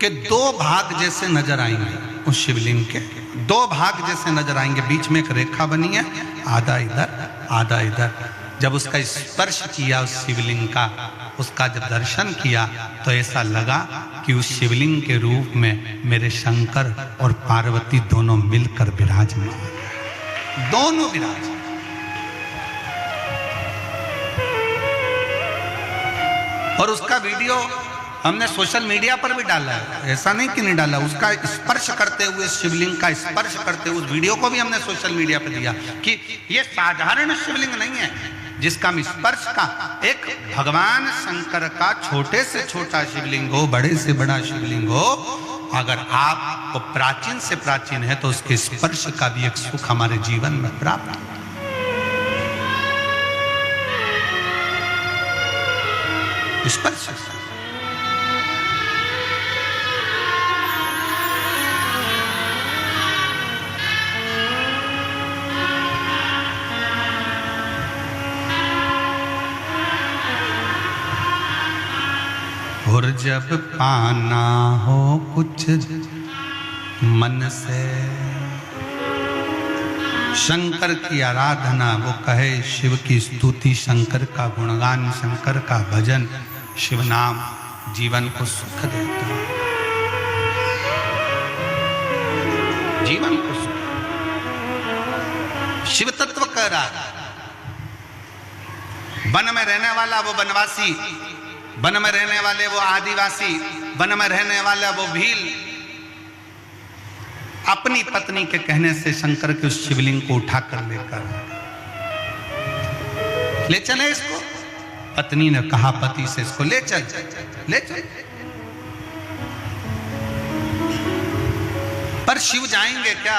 के 2 भाग जैसे नजर आएंगे। उस शिवलिंग के 2 भाग जैसे नजर आएंगे, बीच में एक रेखा बनी है, आधा इधर आधा इधर। जब उसका स्पर्श किया उस शिवलिंग का, उसका जब दर्शन किया तो ऐसा लगा कि उस शिवलिंग के रूप में मेरे शंकर और पार्वती दोनों मिलकर विराजमान, दोनों विराज। और उसका वीडियो हमने सोशल मीडिया पर भी डाला है, ऐसा नहीं कि नहीं डाला। उसका स्पर्श करते हुए, शिवलिंग का स्पर्श करते हुए उस वीडियो को भी हमने सोशल मीडिया पर दिया कि ये साधारण शिवलिंग नहीं है जिसका हम स्पर्श का, एक भगवान शंकर का छोटे से छोटा शिवलिंग हो, बड़े से बड़ा शिवलिंग हो, अगर आपको प्राचीन से प्राचीन है तो उसके स्पर्श का भी एक सुख हमारे जीवन में प्राप्त हो। स्पर्श और जब पाना हो कुछ मन से, शंकर की आराधना, वो कहे शिव की स्तुति, शंकर का गुणगान, शंकर का भजन, शिव नाम जीवन को सुख देता है, जीवन को सुख। शिव तत्व कह रहा है, वन में रहने वाला वो वनवासी, वन में रहने वाले वो आदिवासी, वन में रहने वाला वो भील, अपनी पत्नी के कहने से शंकर के उस शिवलिंग को उठाकर लेकर ले चले इसको। पत्नी ने कहा पति से, इसको ले चल, ले चल। पर शिव जाएंगे क्या?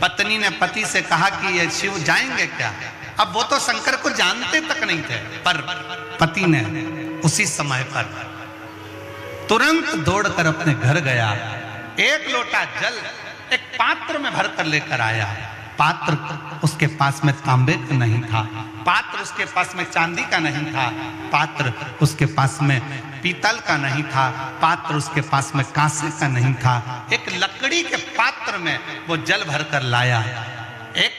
पत्नी ने पति से कहा कि ये शिव जाएंगे क्या? अब वो तो शंकर को जानते तक नहीं थे, पर पति ने उसी समय पर तुरंत दौड़कर अपने घर गया, एक लोटा जल एक पात्र में भरकर लेकर आया। पात्र उसके पास में तांबे का नहीं था, पात्र उसके पास में चांदी का नहीं था, पात्र उसके पास में पीतल का नहीं था, पात्र उसके पास में कांसे का नहीं था। एक लकड़ी के पात्र में वो जल भरकर लाया। एक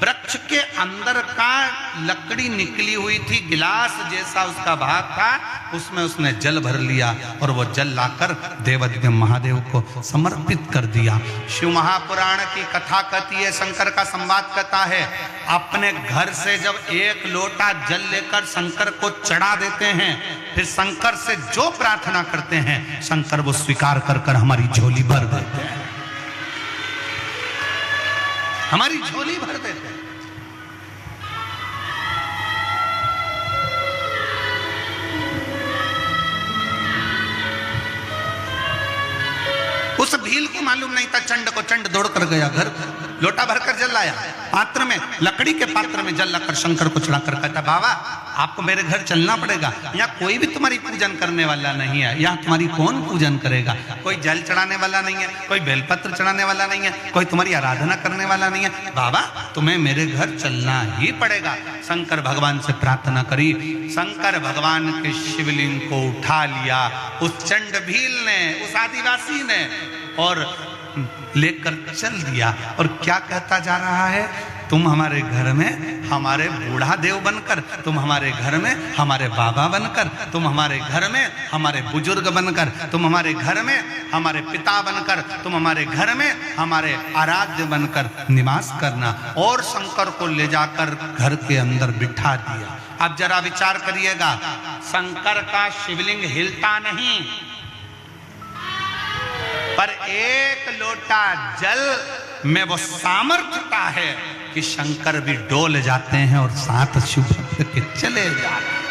वृक्ष के अंदर का लकड़ी निकली हुई थी, गिलास जैसा उसका भाग था, उसमें उसने जल भर लिया और वो जल लाकर देवादिदेव महादेव को समर्पित कर दिया। शिव महापुराण की कथा कहती है, शंकर का संवाद कहता है, अपने घर से जब एक लोटा जल लेकर शंकर को चढ़ा देते हैं, फिर शंकर से जो प्रार्थना करते हैं शंकर वो स्वीकार कर कर हमारी झोली भर देते हैं, हमारी झोली भर देते हैं। उस भील को मालूम नहीं था, चंड को चंड दौड़ कर गया घर, लोटा भरकर जल लाया, पात्र में, लकड़ी के पात्र में जल लाकर शंकर को चढ़ाकर कहता, बाबा आपको मेरे घर चलना पड़ेगा, यहाँ कोई भी तुम्हारी पूजन करने वाला नहीं है, यहाँ तुम्हारी कौन पूजन करेगा, कोई जल चढ़ाने वाला नहीं है, कोई बेलपत्र चढ़ाने वाला नहीं है, कोई तुम्हारी आराधना करने वाला नहीं है, बाबा तुम्हें मेरे घर चलना ही पड़ेगा। शंकर भगवान से प्रार्थना करी, शंकर भगवान के शिवलिंग को उठा लिया उस चंड भील ने, उस आदिवासी ने, और लेकर चल दिया। और क्या कहता जा रहा है, तुम हमारे घर में हमारे बूढ़ा देव बनकर, तुम हमारे घर में हमारे बाबा बनकर, तुम हमारे घर में हमारे बुजुर्ग बनकर, तुम हमारे घर में हमारे पिता बनकर, तुम हमारे घर में हमारे आराध्य बनकर निवास करना। और शंकर को ले जाकर घर के अंदर बिठा दिया। अब जरा विचार करिएगा, शंकर का शिवलिंग हिलता नहीं, पर एक लोटा जल में वो सामर्थ्यता है कि शंकर भी डोल जाते हैं और साथ शिव भक्त के चले जाते हैं।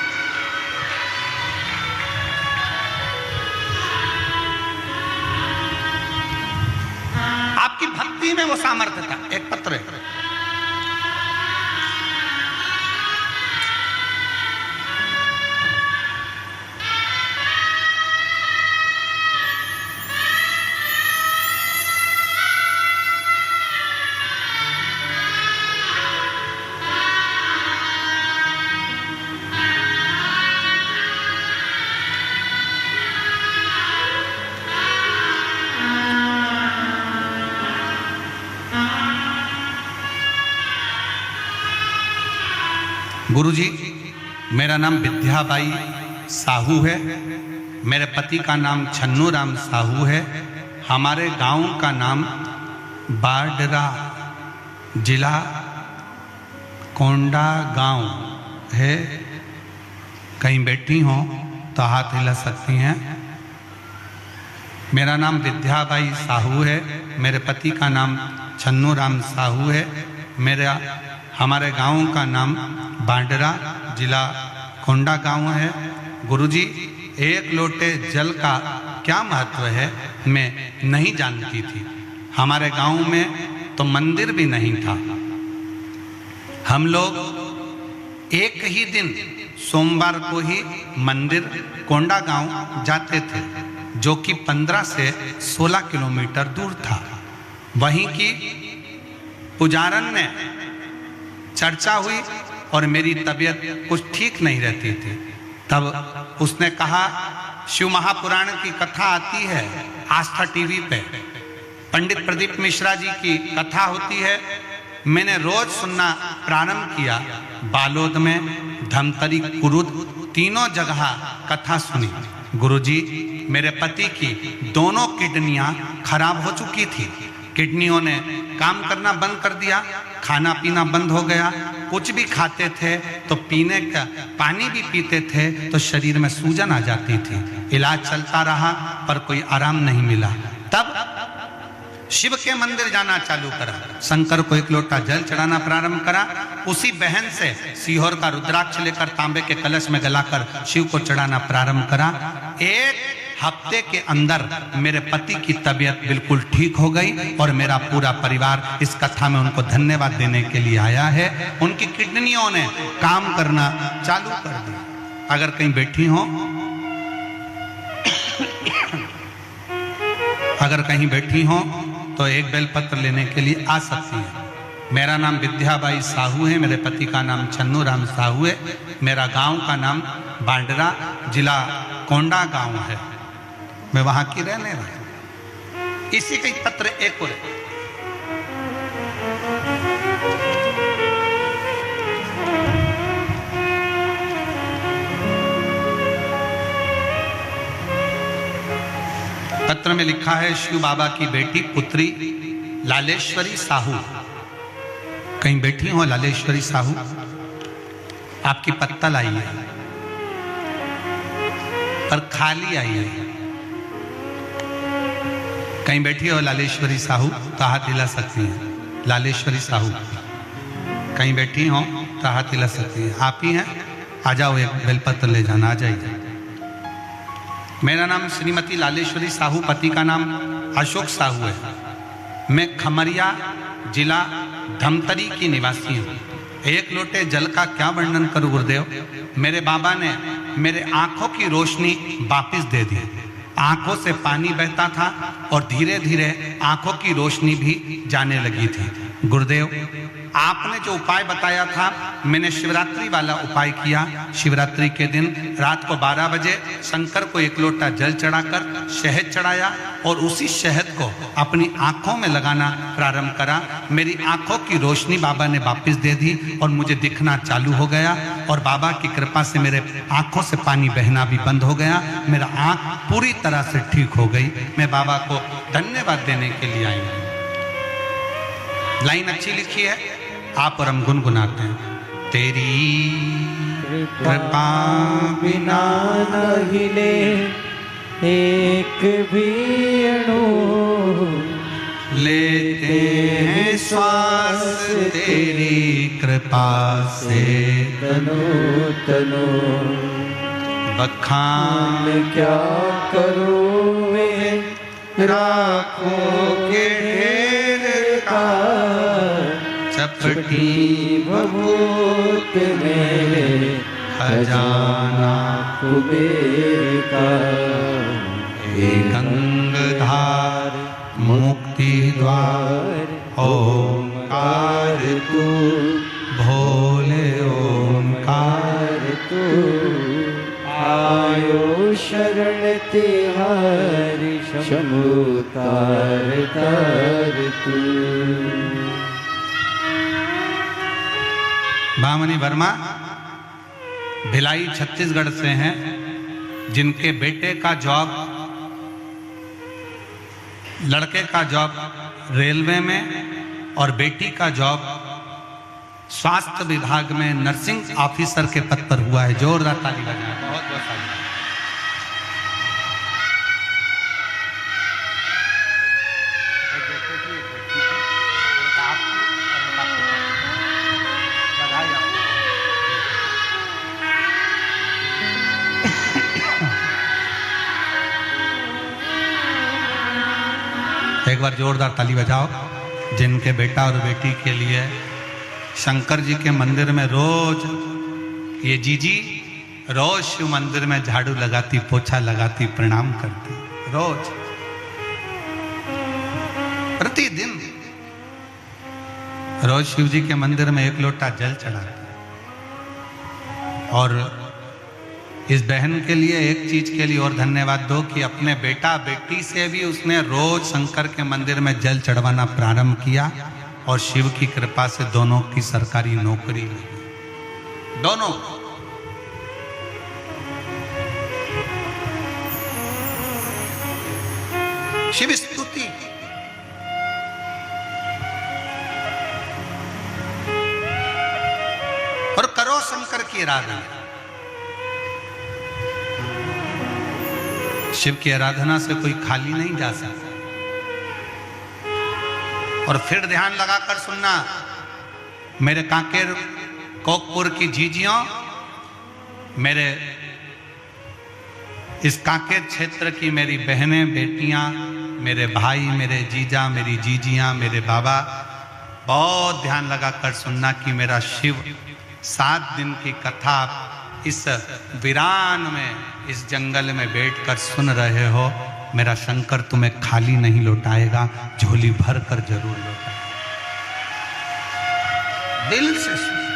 आपकी भक्ति में वो सामर्थ्यता। एक पत्र है, गुरुजी, मेरा नाम विद्याबाई साहू है, मेरे पति का नाम छन्नू राम साहू है, हमारे गांव का नाम बाडरा, जिला कोंडा गांव है। कहीं बैठी हो तो हाथ हिला सकती हैं। मेरा नाम विद्याबाई साहू है, मेरे पति का नाम छन्नू राम साहू है, हमारे गांव का नाम बाडरा, जिला कोंडा गांव है। गुरुजी, एक लोटे जल का क्या महत्व है मैं नहीं जानती थी। हमारे गांव में तो मंदिर भी नहीं था। हम लोग एक ही दिन सोमवार को ही मंदिर कोंडा गांव जाते थे, जो कि 15 से 16 किलोमीटर दूर था। वहीं की पुजारन ने चर्चा हुई और मेरी तबीयत कुछ ठीक नहीं रहती थी। तब उसने कहा, शिव महापुराण की कथा आती है आस्था टीवी पे, पंडित प्रदीप मिश्रा जी की कथा होती है। मैंने रोज सुनना प्रारंभ किया। बालोद में, धमतरी, कुरुद, तीनों जगह कथा सुनी। गुरुजी, मेरे पति की दोनों किडनियां खराब हो चुकी थी। किडनियों ने काम करना बंद कर दिया, खाना पीना बंद हो गया। कुछ भी खाते थे तो पीने का पानी भी पीते थे तो शरीर में सूजन आ जाती थी। इलाज चलता रहा पर कोई आराम नहीं मिला। तब शिव के मंदिर जाना चालू करा, शंकर को एक लोटा जल चढ़ाना प्रारंभ करा। उसी बहन से सीहोर का रुद्राक्ष लेकर तांबे के कलश में गलाकर शिव को चढ़ाना प्रारंभ करा। एक हफ्ते के अंदर मेरे पति की तबीयत बिल्कुल ठीक हो गई और मेरा पूरा परिवार इस कथा में उनको धन्यवाद देने के लिए आया है। उनकी किडनियों ने काम करना चालू कर दिया। अगर कहीं बैठी हो, अगर कहीं बैठी हो तो एक बेलपत्र लेने के लिए आ सकती है। मेरा नाम विद्याबाई साहू है, मेरे पति का नाम छन्नू राम साहू है, मेरा गांव का नाम बाडरा, जिला कोंडा गांव है। मैं वहां की रहने वाला हूं। इसी का पत्र एक और पत्र में लिखा है, शिव बाबा की बेटी पुत्री लालेश्वरी साहू। कहीं बैठी हो लालेश्वरी साहू, आपकी पत्तल आई है पर खाली आई है। कहीं बैठी हो लालेश्वरी साहू तो हाथ हिला सकती हैं। लालेश्वरी साहू कहीं बैठी हो तो हाथ हिला सकती हैं। आप ही हैं, आ जाओ, एक बेलपत्र ले जाना, आ जाइए। मेरा नाम श्रीमती लालेश्वरी साहू, पति का नाम अशोक साहू है। मैं खमरिया, जिला धमतरी की निवासी हूँ। एक लोटे जल का क्या वर्णन करूँ गुरुदेव। मेरे बाबा ने मेरे आंखों की रोशनी वापस दे दी। आंखों से पानी बहता था और धीरे धीरे आंखों की रोशनी भी जाने लगी थी। गुरुदेव, आपने जो उपाय बताया था, मैंने शिवरात्रि वाला उपाय किया। शिवरात्रि के दिन रात को 12 बजे शंकर को 1 लोटा जल चढ़ाकर शहद चढ़ाया और उसी शहद को अपनी आंखों में लगाना प्रारंभ करा। मेरी आंखों की रोशनी बाबा ने वापस दे दी और मुझे दिखना चालू हो गया और बाबा की कृपा से मेरे आंखों से पानी बहना भी बंद हो गया। मेरा आंख पूरी तरह से ठीक हो गई। मैं बाबा को धन्यवाद देने के लिए आई हूँ। लाइन अच्छी लिखी है, आप और हम गुनगुनाते हैं। तेरी कृपा बिना न हिले एक भी अणु, लेते हैं श्वास तेरी कृपा से। तनो तनो बखान क्या करूँ मैं राखों के ढेर का, चपटी भभूत में खजाना कुबेर का। गंगधार मुक्ति द्वार ओंकार तू, भोले ओंकार तू आयो शरण तिहारी, शंभु तार तार तू। भामनी वर्मा भिलाई छत्तीसगढ़ से हैं, जिनके बेटे का जॉब, लड़के का जॉब रेलवे में और बेटी का जॉब स्वास्थ्य विभाग में नर्सिंग ऑफिसर के पद पर हुआ है। जोरदार ताली बजाएं। बहुत बहुत ताली। एक बार जोरदार ताली बजाओ जिनके बेटा और बेटी के लिए शंकर जी के मंदिर में रोज ये जीजी रोज शिव मंदिर में झाड़ू लगाती, पोछा लगाती, प्रणाम करती, रोज प्रतिदिन रोज शिव जी के मंदिर में 1 लोटा जल चढ़ाती। और इस बहन के लिए एक चीज के लिए और धन्यवाद दो कि अपने बेटा बेटी से भी उसने रोज शंकर के मंदिर में जल चढ़वाना प्रारंभ किया और शिव की कृपा से दोनों की सरकारी नौकरी लगी। दोनों शिव स्तुति। और करो शंकर की आराधना। शिव की आराधना से कोई खाली नहीं जा सकता। और फिर ध्यान लगाकर सुनना, मेरे कांकेर कोकपुर की जीजियों, मेरे इस कांकेर क्षेत्र की मेरी बहनें बेटियां, मेरे भाई, मेरे जीजा, मेरी जीजियां, मेरे बाबा, बहुत ध्यान लगाकर सुनना कि मेरा शिव 7 दिन की कथा इस वीरान में, इस जंगल में बैठकर सुन रहे हो। मेरा शंकर तुम्हें खाली नहीं लौटाएगा, झोली भर कर जरूर लौटाएगा। दिल से सुनिए,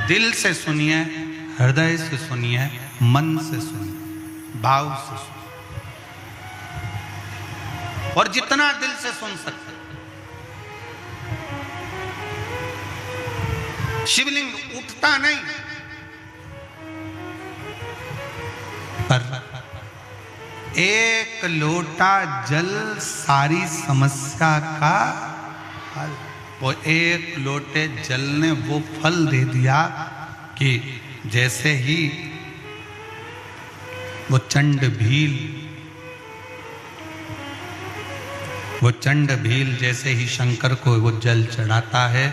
दिल से सुनिए, हृदय से सुनिए, मन से सुनिए, भाव से सुनिए, और जितना दिल से सुन सकते। शिवलिंग उठता नहीं, पर 1 लोटा जल सारी समस्या का हल। वो 1 लोटे जल ने वो फल दे दिया कि जैसे ही वो चंड भील जैसे ही शंकर को वो जल चढ़ाता है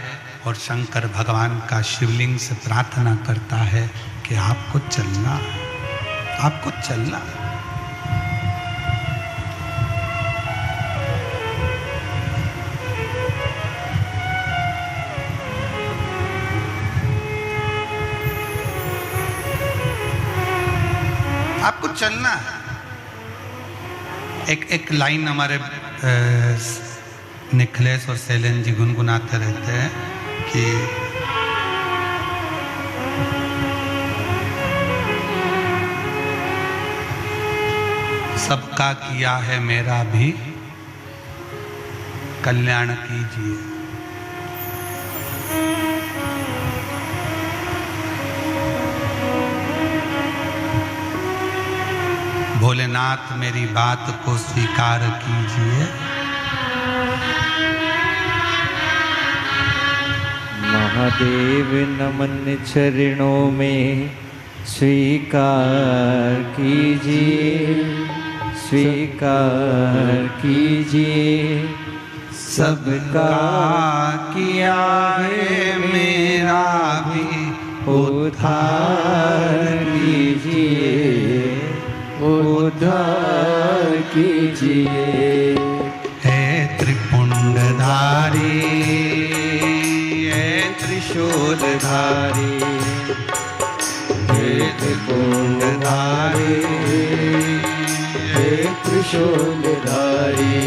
और शंकर भगवान का शिवलिंग से प्रार्थना करता है कि आपको चलना है, आपको चलना है। आपको चलना है। एक लाइन हमारे निखिलेश और शैलेंद्र जी गुनगुनाते रहते हैं कि सबका किया है मेरा भी कल्याण कीजिए। भोलेनाथ मेरी बात को स्वीकार कीजिए। महादेव नमन चरणों में स्वीकार कीजिए, स्वीकार कीजिए। सबका किया है मेरा भी उद्धार कीजिए, उद्धार कीजिए। हे त्रिपुंडधारी, हे त्रिशूलधारी, हे त्रिपुंडधारी, हे त्रिशूलधारी।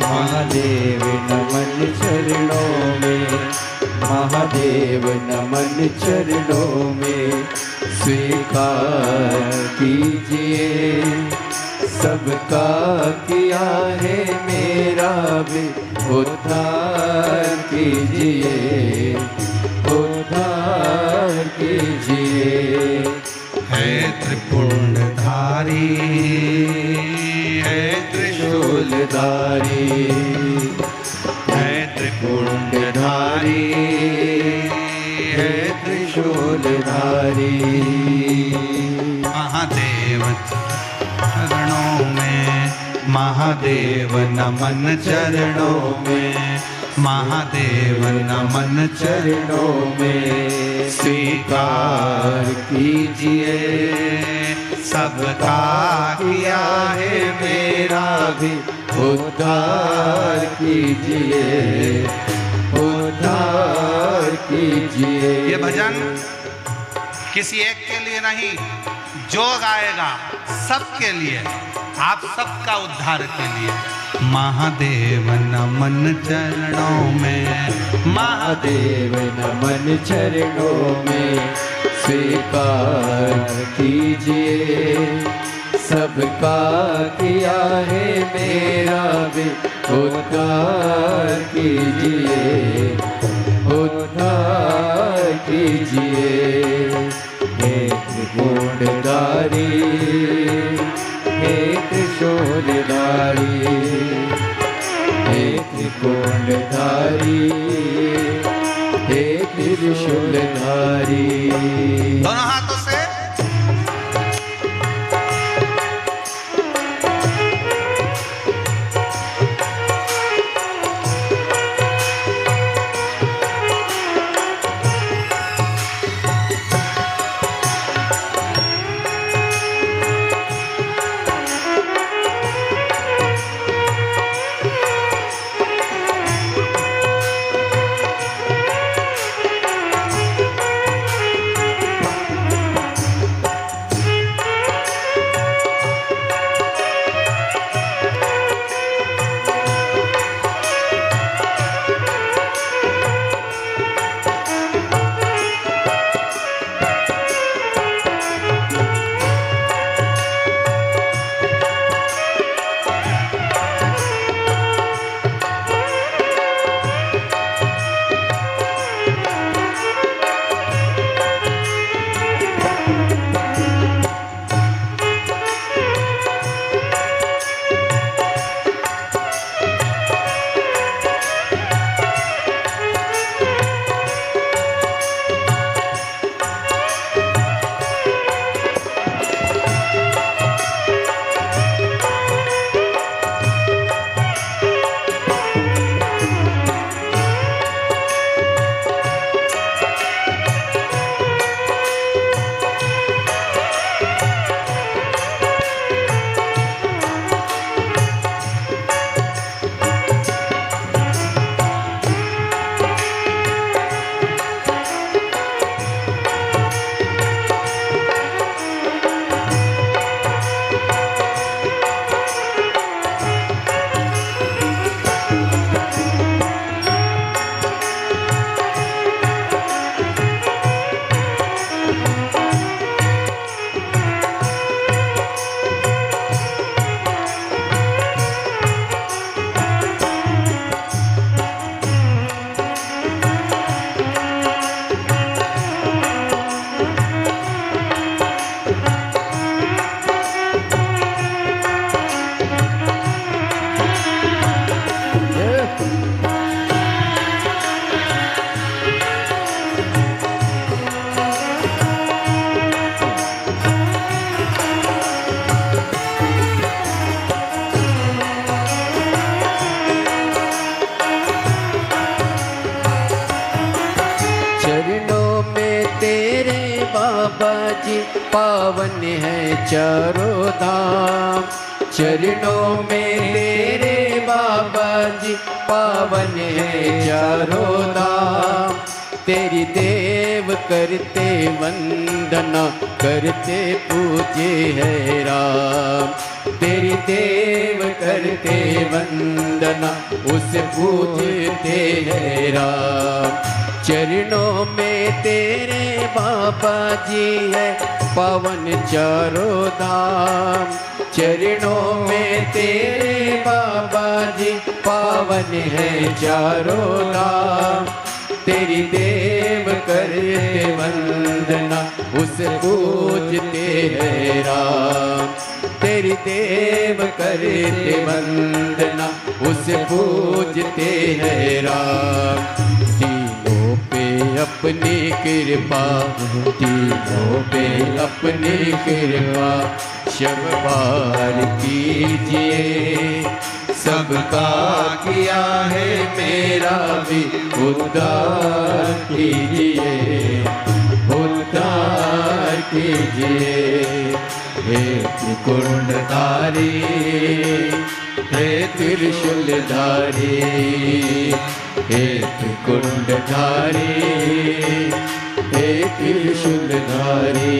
महादेव नमन चरणों में, महादेव नमन चरणों में स्वीकार कीजिए। सबका किया है मेरा भी उद्धार कीजिए, उद्धार कीजिए। हे त्रिपुंडधारी, हे त्रिशूलधारी, हे त्रिपुंडधारी, हे त्रिशूलधारी। महादेव चरणों में, महादेव नमन चरणों में, महादेव नमन चरणों में स्वीकार कीजिए। सबका किया है मेरा भी उद्धार कीजिए, उद्धार कीजिए। ये भजन किसी एक के लिए नहीं, जो गाएगा सबके लिए, आप सबका उद्धार के लिए। महादेव नमन चरणों में, महादेव नमन चरणों में स्वीकार कीजिए। सबका किया है मेरा भी उद्धार कीजिए, उद्धार कीजिए। हे त्रिपुंडधारी, हे त्रिशूलधारी, हे त्रिपुंडधारी, हे त्रिशूलधारी। दोनों हाथों से जी पावन है चारों धाम। चरणों में तेरे बाबा जी पावन है चारों धाम। तेरी देव करते वंदना करते पूजे है राम। तेरी देव करते वंदना उसे पूजते है राम। चरणों में तेरे बाबा जी है पावन चारों धाम। चरणों में तेरे बाबा जी पावन है चारों धाम। तेरी देव करते वंदना उसे पूजते है राम। तेरी देव करते वंदना उसे पूजते है राम। तीनों पे अपनी कृपा, तीनों पे अपनी कृपा शब्बार कीजिए। सबका किया है मेरा भी उद्धार कीजिए, उद्धार कीजिए। हे त्रिकुंडधारी, हे त्रिशूलधारी, हे त्रिकुंडधारी, हे त्रिशूलधारी।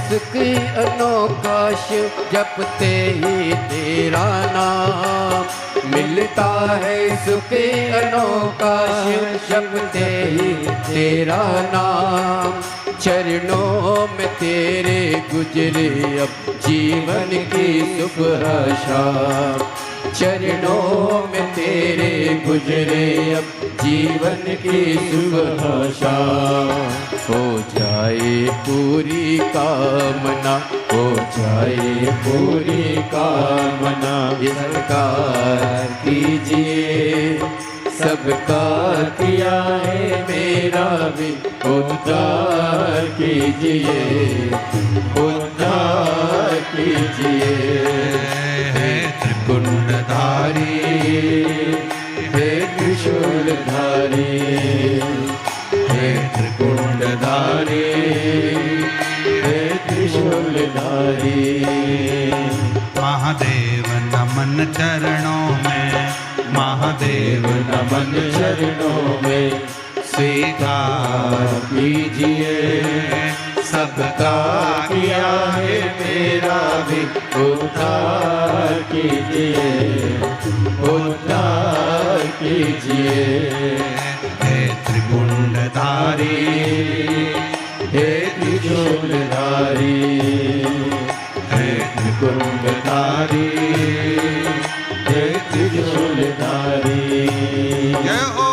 सुख अनोखा शिव जपते ही तेरा नाम। मिलता है सुख अनोखा शिव जपते ही तेरा नाम। चरणों में तेरे गुजरे अब जीवन की सुबह शाम। चरणों में तेरे गुजरे अब जीवन की सुबह शाम। हो जाए पूरी कामना, हो जाए पूरी कामना। सरकार कीजिए, सबका किया है मेरा भी उद्धार कीजिए, उद्धार कीजिए। हे त्रिकुंडधारी, हे त्रिशूलधारी, हे त्रिकुंडधारी, हे त्रिशूलधारी। महादेव नमन चरणों में, महादेव नमन चरणों में। स्वीकार कीजिए, सबका किया है मेरा भी उद्धार कीजिए, उद्धार कीजिए। हे त्रिकुंडधारी, धारी, हे त्रिशूलधारी, हे त्रिकुंडधारी, हे त्रिशूलधारी। जय हो।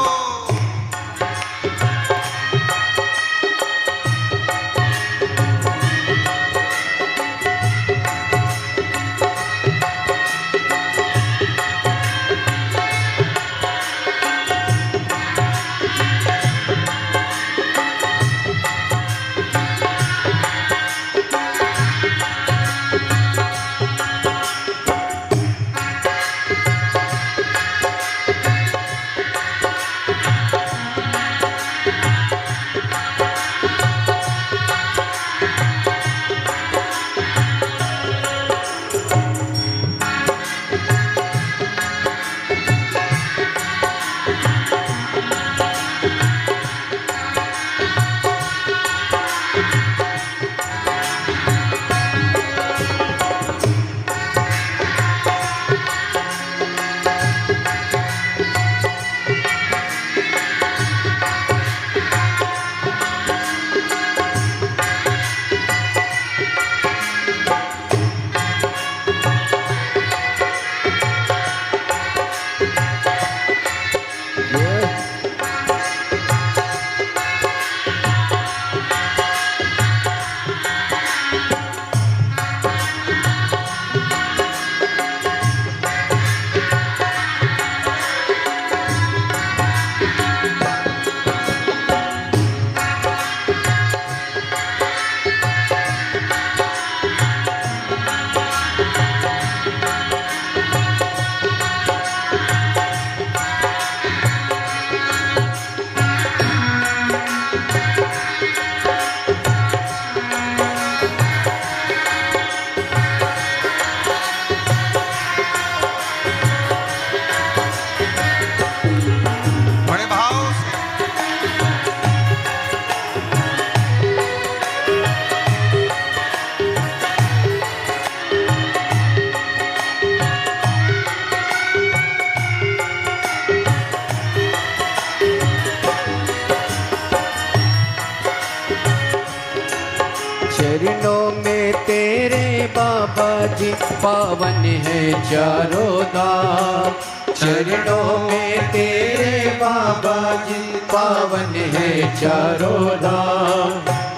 चरणों में तेरे बाबा जी पावन है चारों धाम। चरणों में तेरे बाबा जी पावन है चारों धाम।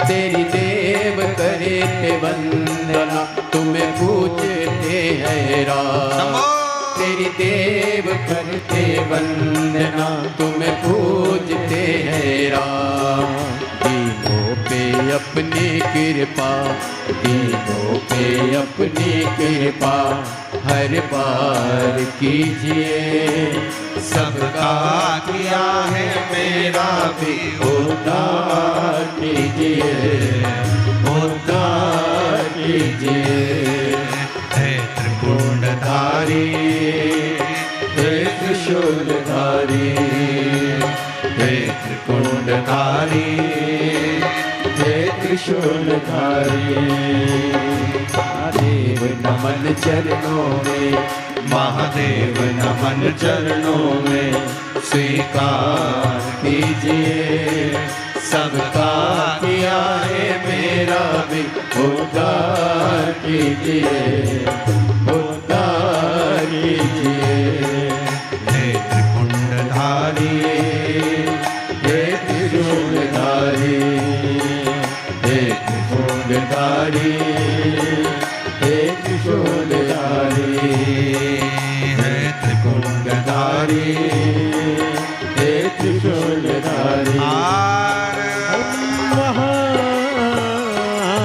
तेरी देव करे ते वंदना तुम्हें पूजते हैं राम। तेरी देव करते वंदना तुम्हें पूजते हैं राम। दीनों पे अपनी कृपा, दीनों पे अपनी कृपा हर बार कीजिए। सबका किया है मेरा भी उद्धार कीजिए, उद्धार कीजिए। हे त्रिपुंडधारी, हे त्रिशूलधारी, हे त्रिकुंडधारी, हे त्रिशूलधारी। महादेव नमन चरणों में, महादेव नमन चरणों में स्वीकार कीजिए। सबका किया है मेरा भी उद्धार कीजिए, उद्धार कीजिए। हे त्रिपुंडधारी, हे त्रिशूलधारी, हे त्रिशूलधारी, हे त्रिशूलधारी, हे त्रिकुंडधारी, हे त्रिशूलधारी।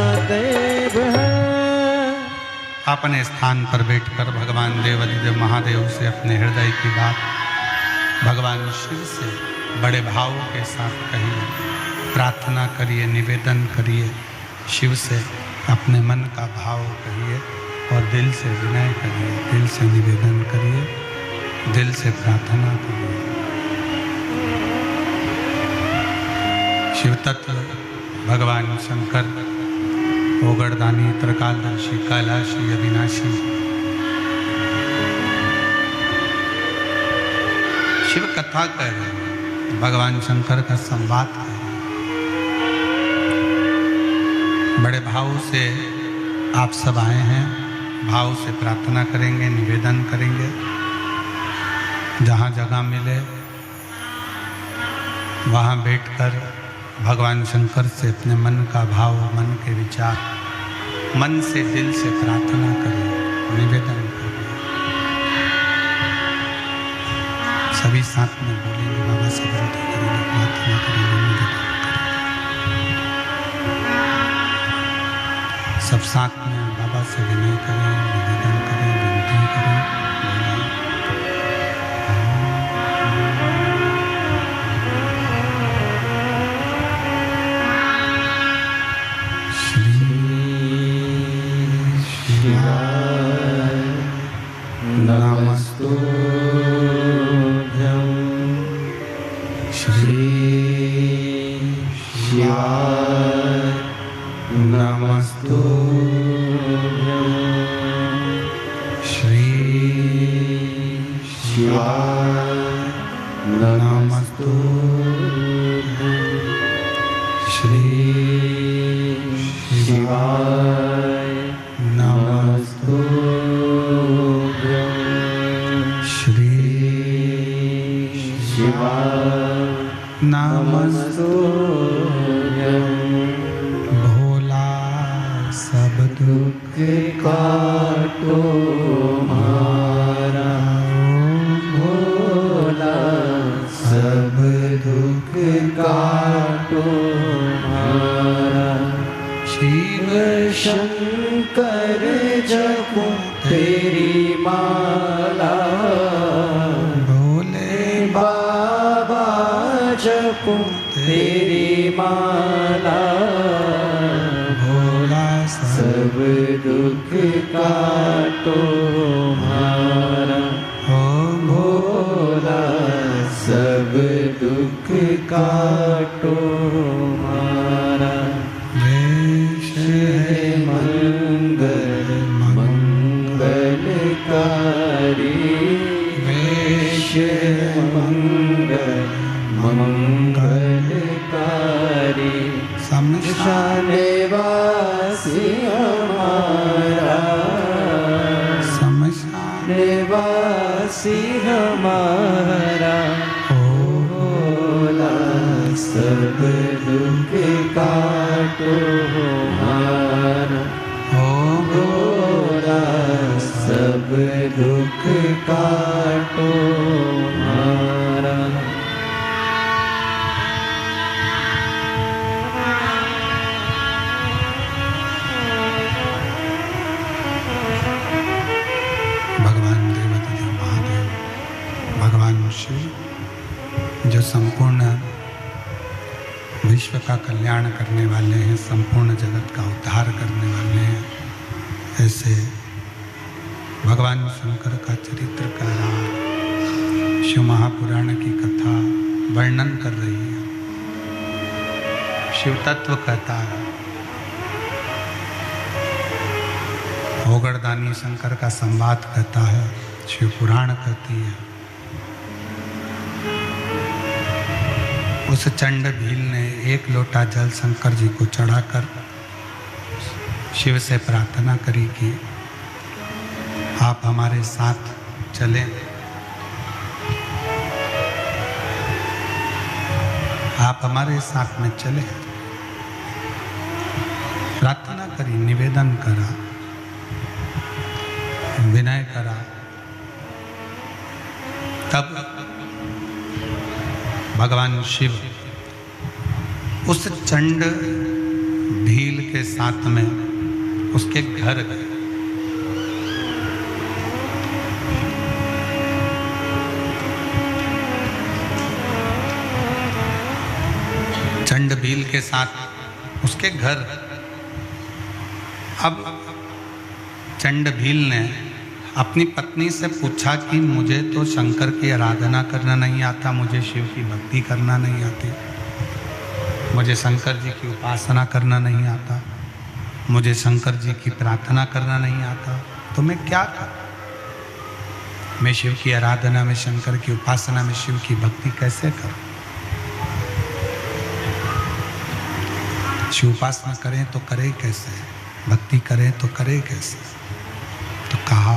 महादेव है। अपने स्थान पर बैठकर भगवान देवाधिदेव महादेव से अपने हृदय की बात भगवान शिव से बड़े भावों के साथ कहिए, प्रार्थना करिए, निवेदन करिए, शिव से अपने मन का भाव कहिए और दिल से विनय करिए, दिल से निवेदन करिए, दिल से प्रार्थना करिए। शिव तत्व भगवान शंकर ओगड़दानी, त्रिकालदर्शी, कैलाशी, अविनाशी, शिव कथा कह रहे हैं, भगवान शंकर का संवाद है। बड़े भाव से आप सब आए हैं, भाव से प्रार्थना करेंगे, निवेदन करेंगे। जहाँ जगह मिले वहाँ बैठकर भगवान शंकर से अपने मन का भाव, मन के विचार, मन से दिल से प्रार्थना करें, निवेदन करें। सभी साथ में बोलेंगे, बाबा से विनती करेंगे, प्रार्थना करेंगे, निवेदन करेंगे। सब साथ में बाबा से विनय करें, निवेदन करें, विनती करें। जो संपूर्ण विश्व का कल्याण करने वाले हैं, संपूर्ण जगत का उद्धार करने वाले हैं, ऐसे भगवान शंकर का चरित्र का शिव महापुराण की कथा वर्णन कर रही है। शिव तत्व कहता है, ओगरदानी शंकर का संवाद कहता है, शिव पुराण कहती है। उस चंड भील ने एक लोटा जल शंकर जी को चढ़ाकर शिव से प्रार्थना करी कि आप हमारे साथ चलें, आप हमारे साथ में चले। प्रार्थना करी, निवेदन करा, विनय करा। तब भगवान शिव उस चंड भील के साथ में उसके घर गए। चंड भील के साथ उसके घर। अब चंड भील ने अपनी पत्नी से पूछा कि मुझे तो शंकर की आराधना करना नहीं आता, मुझे शिव की भक्ति करना नहीं आती, मुझे शंकर जी की उपासना करना नहीं आता, मुझे शंकर जी की प्रार्थना करना नहीं आता, तो मैं क्या करूं? मैं शिव की आराधना में, शंकर की उपासना में, शिव की भक्ति कैसे करूं? शिव उपासना करें तो करें कैसे, भक्ति करें तो करें कैसे। तो कहा,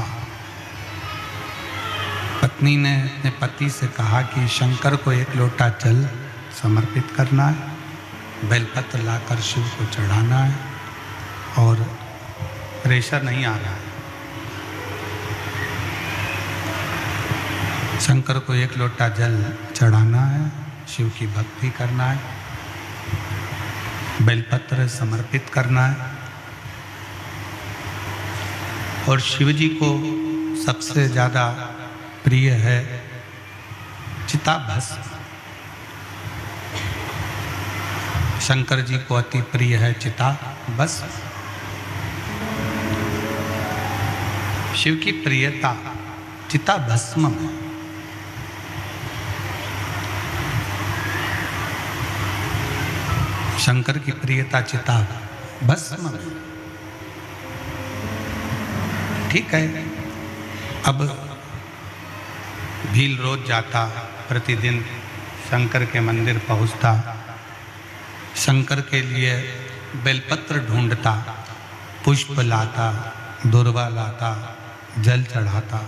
पत्नी ने अपने पति से कहा कि शंकर को 1 लोटा जल समर्पित करना है, बेलपत्र लाकर शिव को चढ़ाना है, और प्रेशर नहीं आ रहा है। शंकर को 1 लोटा जल चढ़ाना है, शिव की भक्ति करना है, बेलपत्र समर्पित करना है, और शिव जी को सबसे ज़्यादा प्रिय है चिताभस्म। शंकर जी को अति प्रिय है चिताभस्म। शिव की प्रियता चिताभस्म में। शंकर की प्रियता चिताभस्म में। ठीक है, अब भील रोज जाता, प्रतिदिन शंकर के मंदिर पहुंचता, शंकर के लिए बेलपत्र ढूंढता, पुष्प लाता, दुर्वा लाता, जल चढ़ाता।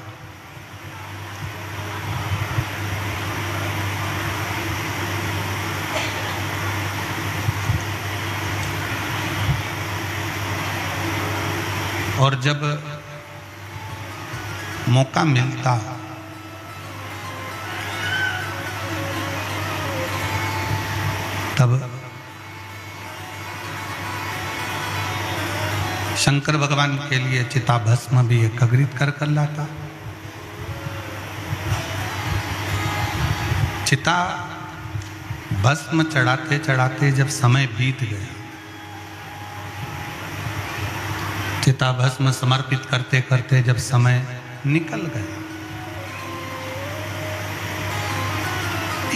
और जब मौका मिलता तब शंकर भगवान के लिए चिताभस्म भी एकत्रित कर लाता। चिता भस्म चढ़ाते चढ़ाते जब समय बीत गया, चिता भस्म समर्पित करते करते जब समय निकल गया,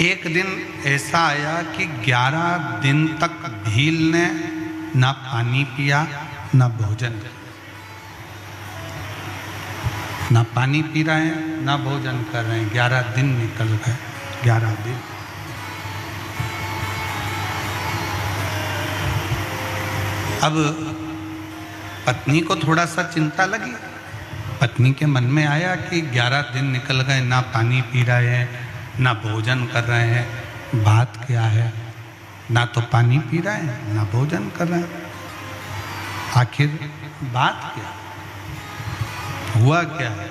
एक दिन ऐसा आया कि 11 दिन तक भील ने ना पानी पिया ना भोजन, ना पानी पी रहे हैं ना भोजन कर रहे हैं। 11 दिन निकल गए, 11 दिन। अब पत्नी को थोड़ा सा चिंता लगी। पत्नी के मन में आया कि 11 दिन निकल गए, ना पानी पी रहे हैं ना भोजन कर रहे हैं, बात क्या है? ना तो पानी पी रहे हैं ना भोजन कर रहे हैं, आखिर बात क्या, हुआ क्या है?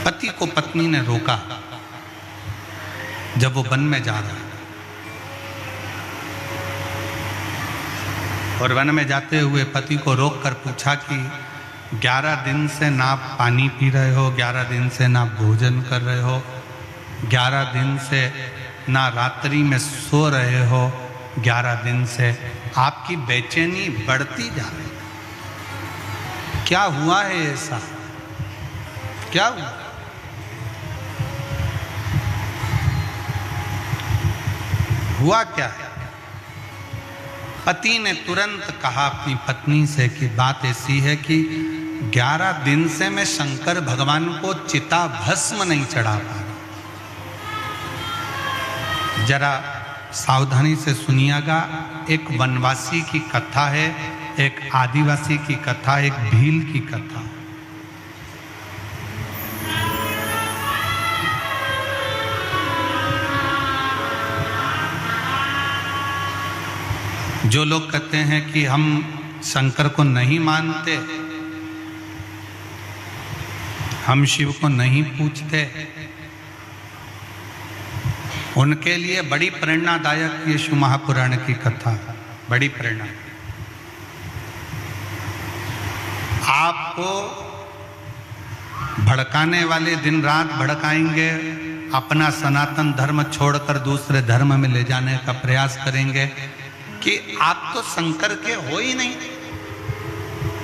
पति को पत्नी ने रोका जब वो वन में जा रहा है, और वन में जाते हुए पति को रोक कर पूछा कि 11 दिन से ना पानी पी रहे हो, 11 दिन से ना भोजन कर रहे हो, 11 दिन से ना रात्रि में सो रहे हो, 11 दिन से आपकी बेचैनी बढ़ती जा रही है, क्या हुआ है ऐसा? क्या हुआ? हुआ क्या है? पति ने तुरंत कहा अपनी पत्नी से कि बात ऐसी है कि 11 दिन से मैं शंकर भगवान को चिता भस्म नहीं चढ़ा पा रहा। जरा सावधानी से सुनिएगा, एक वनवासी की कथा है, एक आदिवासी की कथा, एक भील की कथा। जो लोग कहते हैं कि हम शंकर को नहीं मानते, हम शिव को नहीं पूजते, उनके लिए बड़ी प्रेरणादायक ये शिव महापुराण की कथा, बड़ी प्रेरणा। आपको भड़काने वाले दिन रात भड़काएंगे, अपना सनातन धर्म छोड़कर दूसरे धर्म में ले जाने का प्रयास करेंगे कि आप तो शंकर के हो ही नहीं,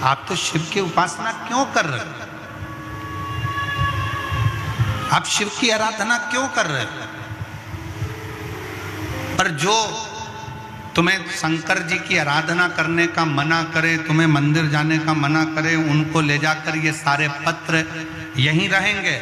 आप तो शिव की उपासना क्यों कर रहे हो, आप शिव की आराधना क्यों कर रहे हो? पर जो तुम्हें शंकर जी की आराधना करने का मना करे, तुम्हें मंदिर जाने का मना करे, उनको ले जाकर ये सारे पत्र यहीं रहेंगे,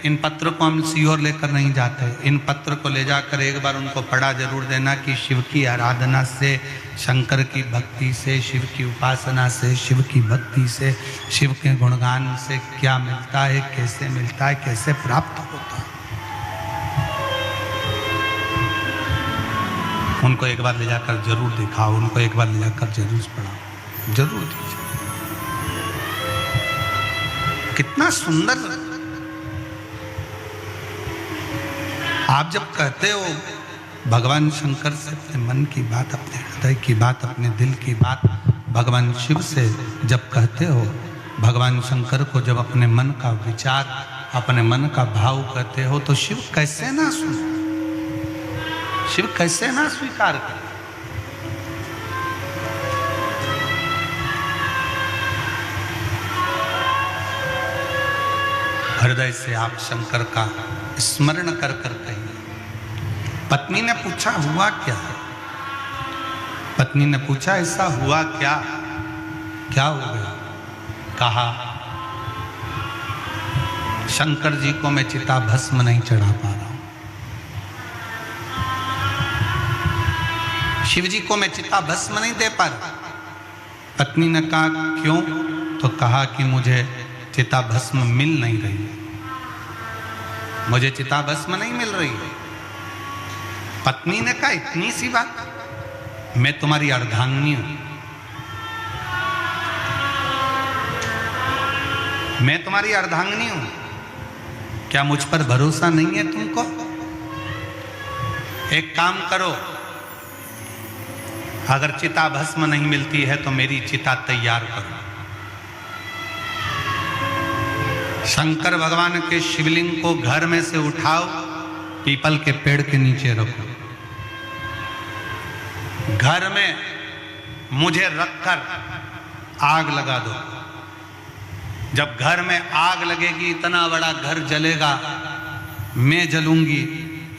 इन पत्र को हम सीहोर लेकर नहीं जाते। इन पत्र को ले जाकर एक बार उनको पढ़ा जरूर देना कि शिव की आराधना से, शंकर की भक्ति से, शिव की उपासना से, शिव की भक्ति से, शिव के गुणगान से क्या मिलता है, कैसे मिलता है, कैसे प्राप्त होता है। उनको एक बार ले जाकर जरूर दिखाओ, उनको एक बार ले जाकर जरूर पढ़ाओ, जरूर दीजिए। कितना सुंदर। आप जब कहते हो भगवान शंकर से अपने मन की बात, अपने हृदय की बात, अपने दिल की बात भगवान शिव से जब कहते हो, भगवान शंकर को जब अपने मन का विचार, अपने मन का भाव कहते हो, तो शिव कैसे ना सुने, शिव कैसे ना स्वीकार करे। हृदय से आप शंकर का स्मरण कर कर कहिए। पत्नी ने पूछा हुआ क्या? पत्नी ने पूछा ऐसा हुआ क्या, क्या हो गया? कहा शंकर जी को मैं चिता भस्म नहीं चढ़ा पा रहा हूं, शिव जी को मैं चिता भस्म नहीं दे पा रहा। पत्नी ने कहा क्यों? तो कहा कि मुझे चिता भस्म मिल नहीं रही है, मुझे चिता भस्म नहीं मिल रही है। पत्नी ने कहा इतनी सी बात, मैं तुम्हारी अर्धांगिनी हूं, मैं तुम्हारी अर्धांगिनी हूं, क्या मुझ पर भरोसा नहीं है तुमको? एक काम करो, अगर चिता भस्म नहीं मिलती है तो मेरी चिता तैयार करो। शंकर भगवान के शिवलिंग को घर में से उठाओ, पीपल के पेड़ के नीचे रखो, घर में मुझे रखकर आग लगा दो। जब घर में आग लगेगी, इतना बड़ा घर जलेगा, मैं जलूंगी,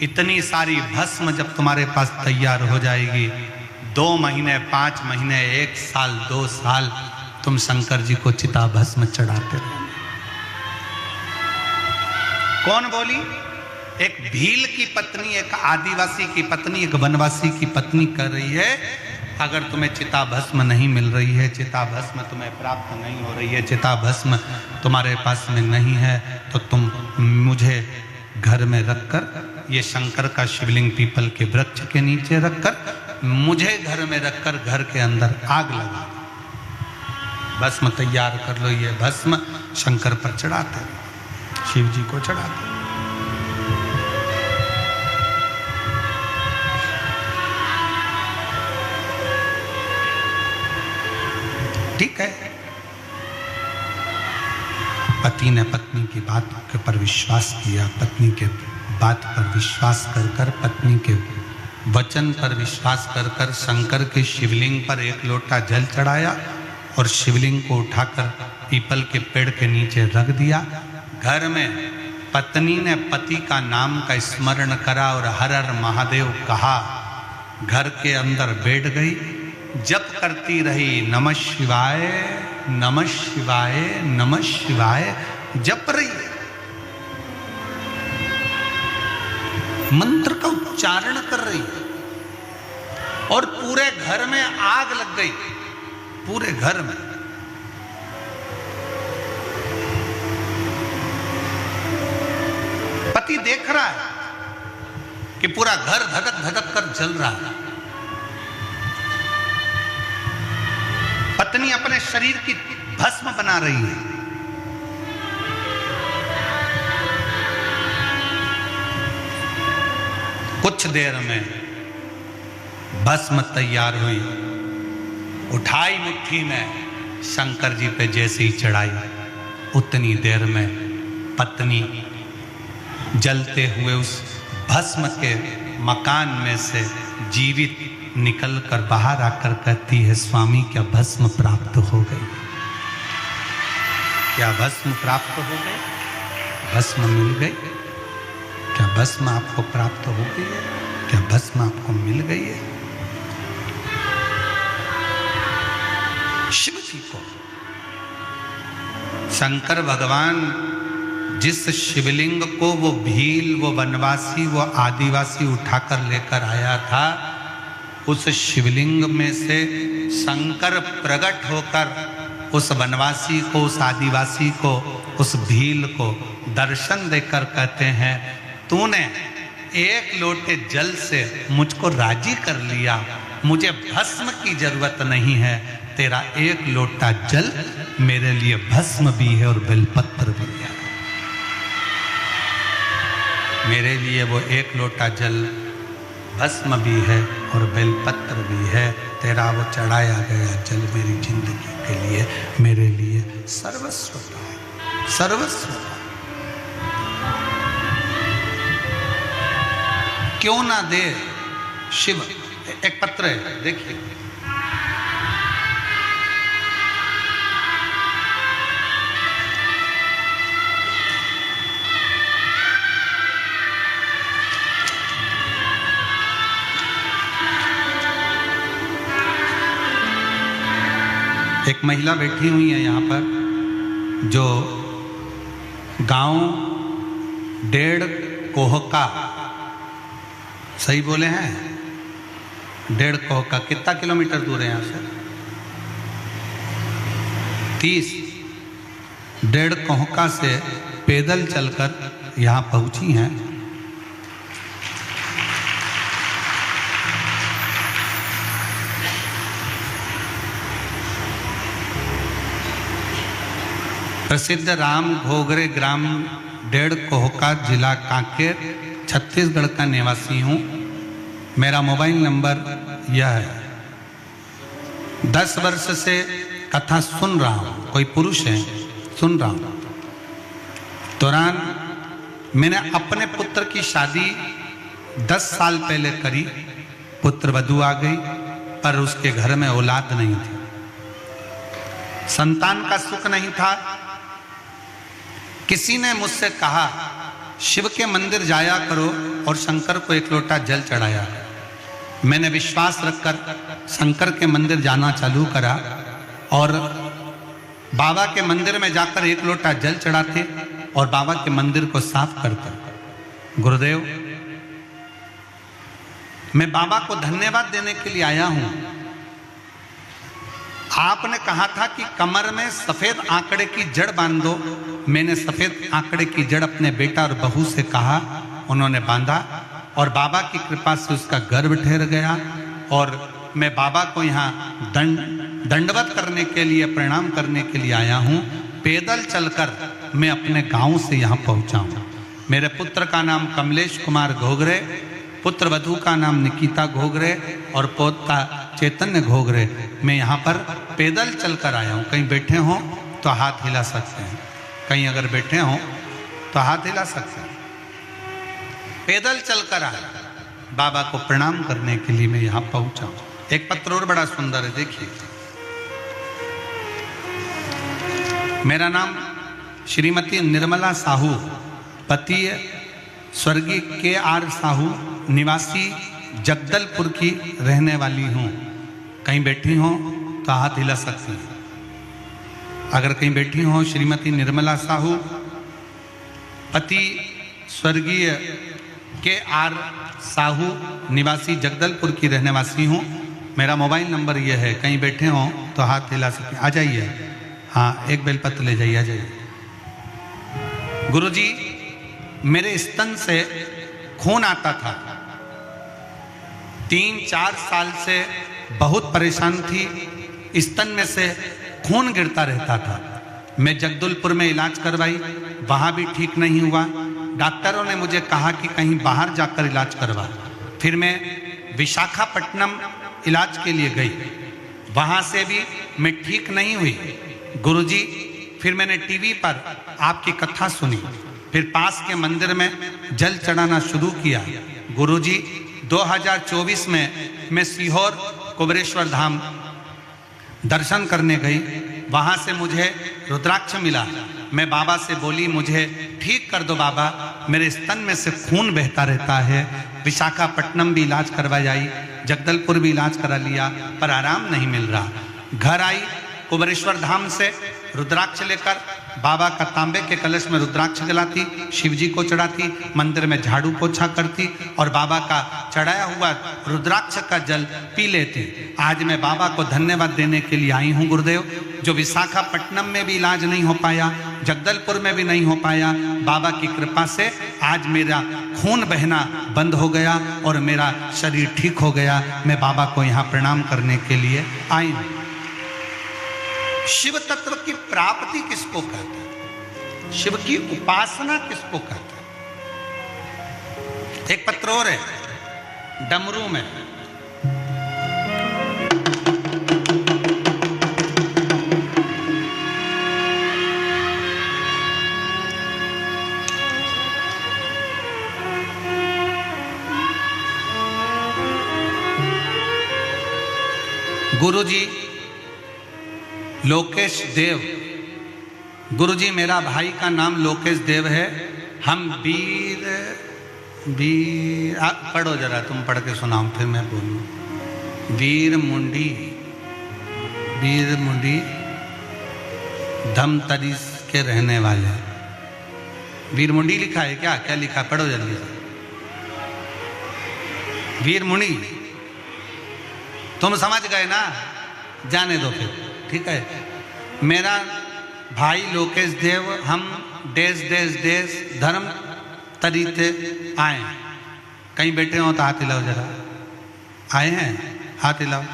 इतनी सारी भस्म जब तुम्हारे पास तैयार हो जाएगी, 2 महीने, 5 महीने, 1 साल, 2 साल तुम शंकर जी को चिता भस्म चढ़ाते रहो। कौन बोली? एक भील की पत्नी, एक आदिवासी की पत्नी, एक वनवासी की पत्नी कर रही है, अगर तुम्हें चिता भस्म नहीं मिल रही है, चिता भस्म तुम्हें प्राप्त नहीं हो रही है, चिता भस्म तुम्हारे पास में नहीं है, तो तुम मुझे घर में रखकर, ये शंकर का शिवलिंग पीपल के वृक्ष के नीचे रखकर, मुझे घर में रखकर घर के अंदर आग लगा दो, भस्म तैयार कर लो। ये भस्म शंकर पर चढ़ाते, शिव जी को चढ़ाते। ठीक है। पति ने पत्नी की बात के पर विश्वास किया, पत्नी के बात पर विश्वास कर कर, पत्नी के वचन पर विश्वास कर कर शंकर के शिवलिंग पर 1 लोटा जल चढ़ाया और शिवलिंग को उठाकर पीपल के पेड़ के नीचे रख दिया। घर में पत्नी ने पति का नाम का स्मरण करा और हर हर महादेव कहा, घर के अंदर बैठ गई, जप करती रही, नमः शिवाय, नमः शिवाय, नमः शिवाय जप रही, मंत्र का उच्चारण कर रही, और पूरे घर में आग लग गई, पूरे घर में। पति देख रहा है कि पूरा घर धधक धधक कर जल रहा है। पत्नी अपने शरीर की भस्म बना रही है। कुछ देर में भस्म तैयार हुई, उठाई मुट्ठी में, शंकर जी पे जैसे ही चढ़ाई, उतनी देर में पत्नी जलते हुए उस भस्म के मकान में से जीवित निकलकर बाहर आकर कहती है, स्वामी क्या भस्म प्राप्त हो गई? क्या भस्म प्राप्त हो गई? भस्म मिल गई? क्या भस्म आपको प्राप्त हो गई है? क्या भस्म आपको मिल गई है? शिव जी को शंकर भगवान जिस शिवलिंग को वो भील, वो वनवासी, वो आदिवासी उठाकर लेकर आया था, उस शिवलिंग में से शंकर प्रकट होकर उस वनवासी को, उस आदिवासी को, उस भील को दर्शन देकर कहते हैं, तूने एक लोटे जल से मुझको राजी कर लिया, मुझे भस्म की जरूरत नहीं है, तेरा एक लोटा जल मेरे लिए भस्म भी है और बेलपत्र भी है। मेरे लिए वो एक लोटा जल भस्म भी है और बेलपत्र भी है। तेरा वो चढ़ाया गया जल मेरी जिंदगी के लिए, मेरे लिए सर्वस्व है, सर्वस्व। क्यों ना दे शिव। एक पत्र है, देखिए, एक महिला बैठी हुई है यहाँ पर, जो गांव डेढ़ कोहका, सही बोले हैं, डेढ़ कोहका कितना किलोमीटर दूर है यहाँ से? 30। डेढ़ कोहका से पैदल चलकर यहाँ पहुंची हैं। प्रसिद्ध राम घोगरे ग्राम डेढ़ कोहका, जिला कांकेर, छत्तीसगढ़ का निवासी हूँ। मेरा मोबाइल नंबर यह है। 10 वर्ष से कथा सुन रहा हूँ, कोई पुरुष है, सुन रहा हूँ। दौरान मैंने अपने पुत्र की शादी 10 साल पहले करी। पुत्र वधू आ गई, पर उसके घर में औलाद नहीं थी, संतान का सुख नहीं था। किसी ने मुझसे कहा, शिव के मंदिर जाया करो और शंकर को एक लोटा जल चढ़ाया। मैंने विश्वास रखकर शंकर के मंदिर जाना चालू करा और बाबा के मंदिर में जाकर एक लोटा जल चढ़ाते और बाबा के मंदिर को साफ करते। गुरुदेव, मैं बाबा को धन्यवाद देने के लिए आया हूं। आपने कहा था कि कमर में सफेद आंकड़े की जड़ बांध दो। मैंने सफेद आंकड़े की जड़ अपने बेटा और बहू से कहा, उन्होंने बांधा और बाबा की कृपा से उसका गर्भ ठहर गया। और मैं बाबा को यहाँ दंडवत करने के लिए, प्रणाम करने के लिए आया हूँ। पैदल चलकर मैं अपने गांव से यहाँ पहुँचा हूँ। मेरे पुत्र का नाम कमलेश कुमार घोगरे, पुत्र वधू का नाम निकिता घोगरे और पोता चैतन्य घोगरे। मैं यहाँ पर पैदल चलकर आया हूँ। कहीं बैठे हों तो हाथ हिला सकते हैं, कहीं अगर बैठे हों तो हाथ हिला सकते हैं। पैदल चलकर आया, बाबा को प्रणाम करने के लिए मैं यहाँ पहुँचा हूँ। एक पत्र और बड़ा सुंदर है, देखिए। मेरा नाम श्रीमती निर्मला साहू, पति स्वर्गीय KR साहू, निवासी जगदलपुर की रहने वाली हूँ। कहीं बैठी हो तो हाथ हिला सकती हैं। अगर कहीं बैठी हो, श्रीमती निर्मला साहू, पति स्वर्गीय KR साहू, निवासी जगदलपुर की रहने वासी हूँ। मेरा मोबाइल नंबर यह है। कहीं बैठे हो तो हाथ हिला सकते हैं। आ जाइए, हाँ, एक बेलपत्र ले जाइए, आ जाइए। गुरुजी, मेरे स्तन से खून आता था। 3-4 साल से बहुत परेशान थी। स्तन में से खून गिरता रहता था। मैं जगदलपुर में इलाज करवाई, वहाँ भी ठीक नहीं हुआ। डॉक्टरों ने मुझे कहा कि कहीं बाहर जाकर इलाज करवा। फिर मैं विशाखापट्टनम इलाज के लिए गई, वहाँ से भी मैं ठीक नहीं हुई। गुरुजी, फिर मैंने टीवी पर आपकी कथा सुनी, फिर पास के मंदिर में जल चढ़ाना शुरू किया। गुरुजी, 2024 में मैं सीहोर कुबेरेश्वर धाम दर्शन करने गई। वहाँ से मुझे रुद्राक्ष मिला। मैं बाबा से बोली, मुझे ठीक कर दो बाबा, मेरे स्तन में से खून बहता रहता है। विशाखापट्टनम भी इलाज करवाई आई, जगदलपुर भी इलाज करा लिया, पर आराम नहीं मिल रहा। घर आई कुबेरेश्वर धाम से रुद्राक्ष लेकर, बाबा का तांबे के कलश में रुद्राक्ष जलाती, शिव जी को चढ़ाती, मंदिर में झाड़ू पोछा करती और बाबा का चढ़ाया हुआ रुद्राक्ष का जल पी लेती। आज मैं बाबा को धन्यवाद देने के लिए आई हूँ गुरुदेव। जो विशाखापट्टनम में भी इलाज नहीं हो पाया, जगदलपुर में भी नहीं हो पाया, बाबा की कृपा से आज मेरा खून बहना बंद हो गया और मेरा शरीर ठीक हो गया। मैं बाबा को यहाँ प्रणाम करने के लिए आई हूँ। शिव तत्व की प्राप्ति किसको कहते हैं? शिव की उपासना किसको कहते हैं? एक पत्र और है डमरू में। गुरुजी लोकेश देव, गुरुजी मेरा भाई का नाम लोकेश देव है। हम पढ़ो जरा, तुम पढ़ के सुनाओ फिर मैं बोलूँ। वीर मुंडी धमतरी के रहने वाले। वीर मुंडी लिखा है क्या? क्या लिखा है? पढ़ो जल्दी से। वीर मुंडी, तुम समझ गए ना? जाने दो फिर, ठीक है। मेरा भाई लोकेश देव, हम देश धर्म तरीते आए। कहीं बैठे हो तो हाथ हिलाओ जरा। आए हैं? हाथ हिलाओ।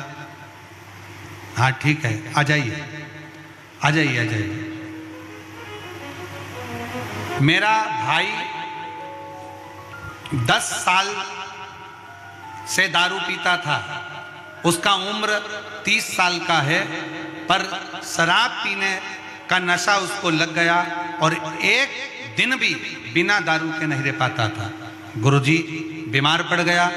हाँ ठीक है, आ जाइए आ जाइए आ जाइए। मेरा भाई 10 साल से दारू पीता था। उसका उम्र 30 साल का है, पर शराब पीने का नशा उसको लग गया और एक दिन भी बिना दारू के नहीं रह पाता था। गुरुजी बीमार पड़ गया,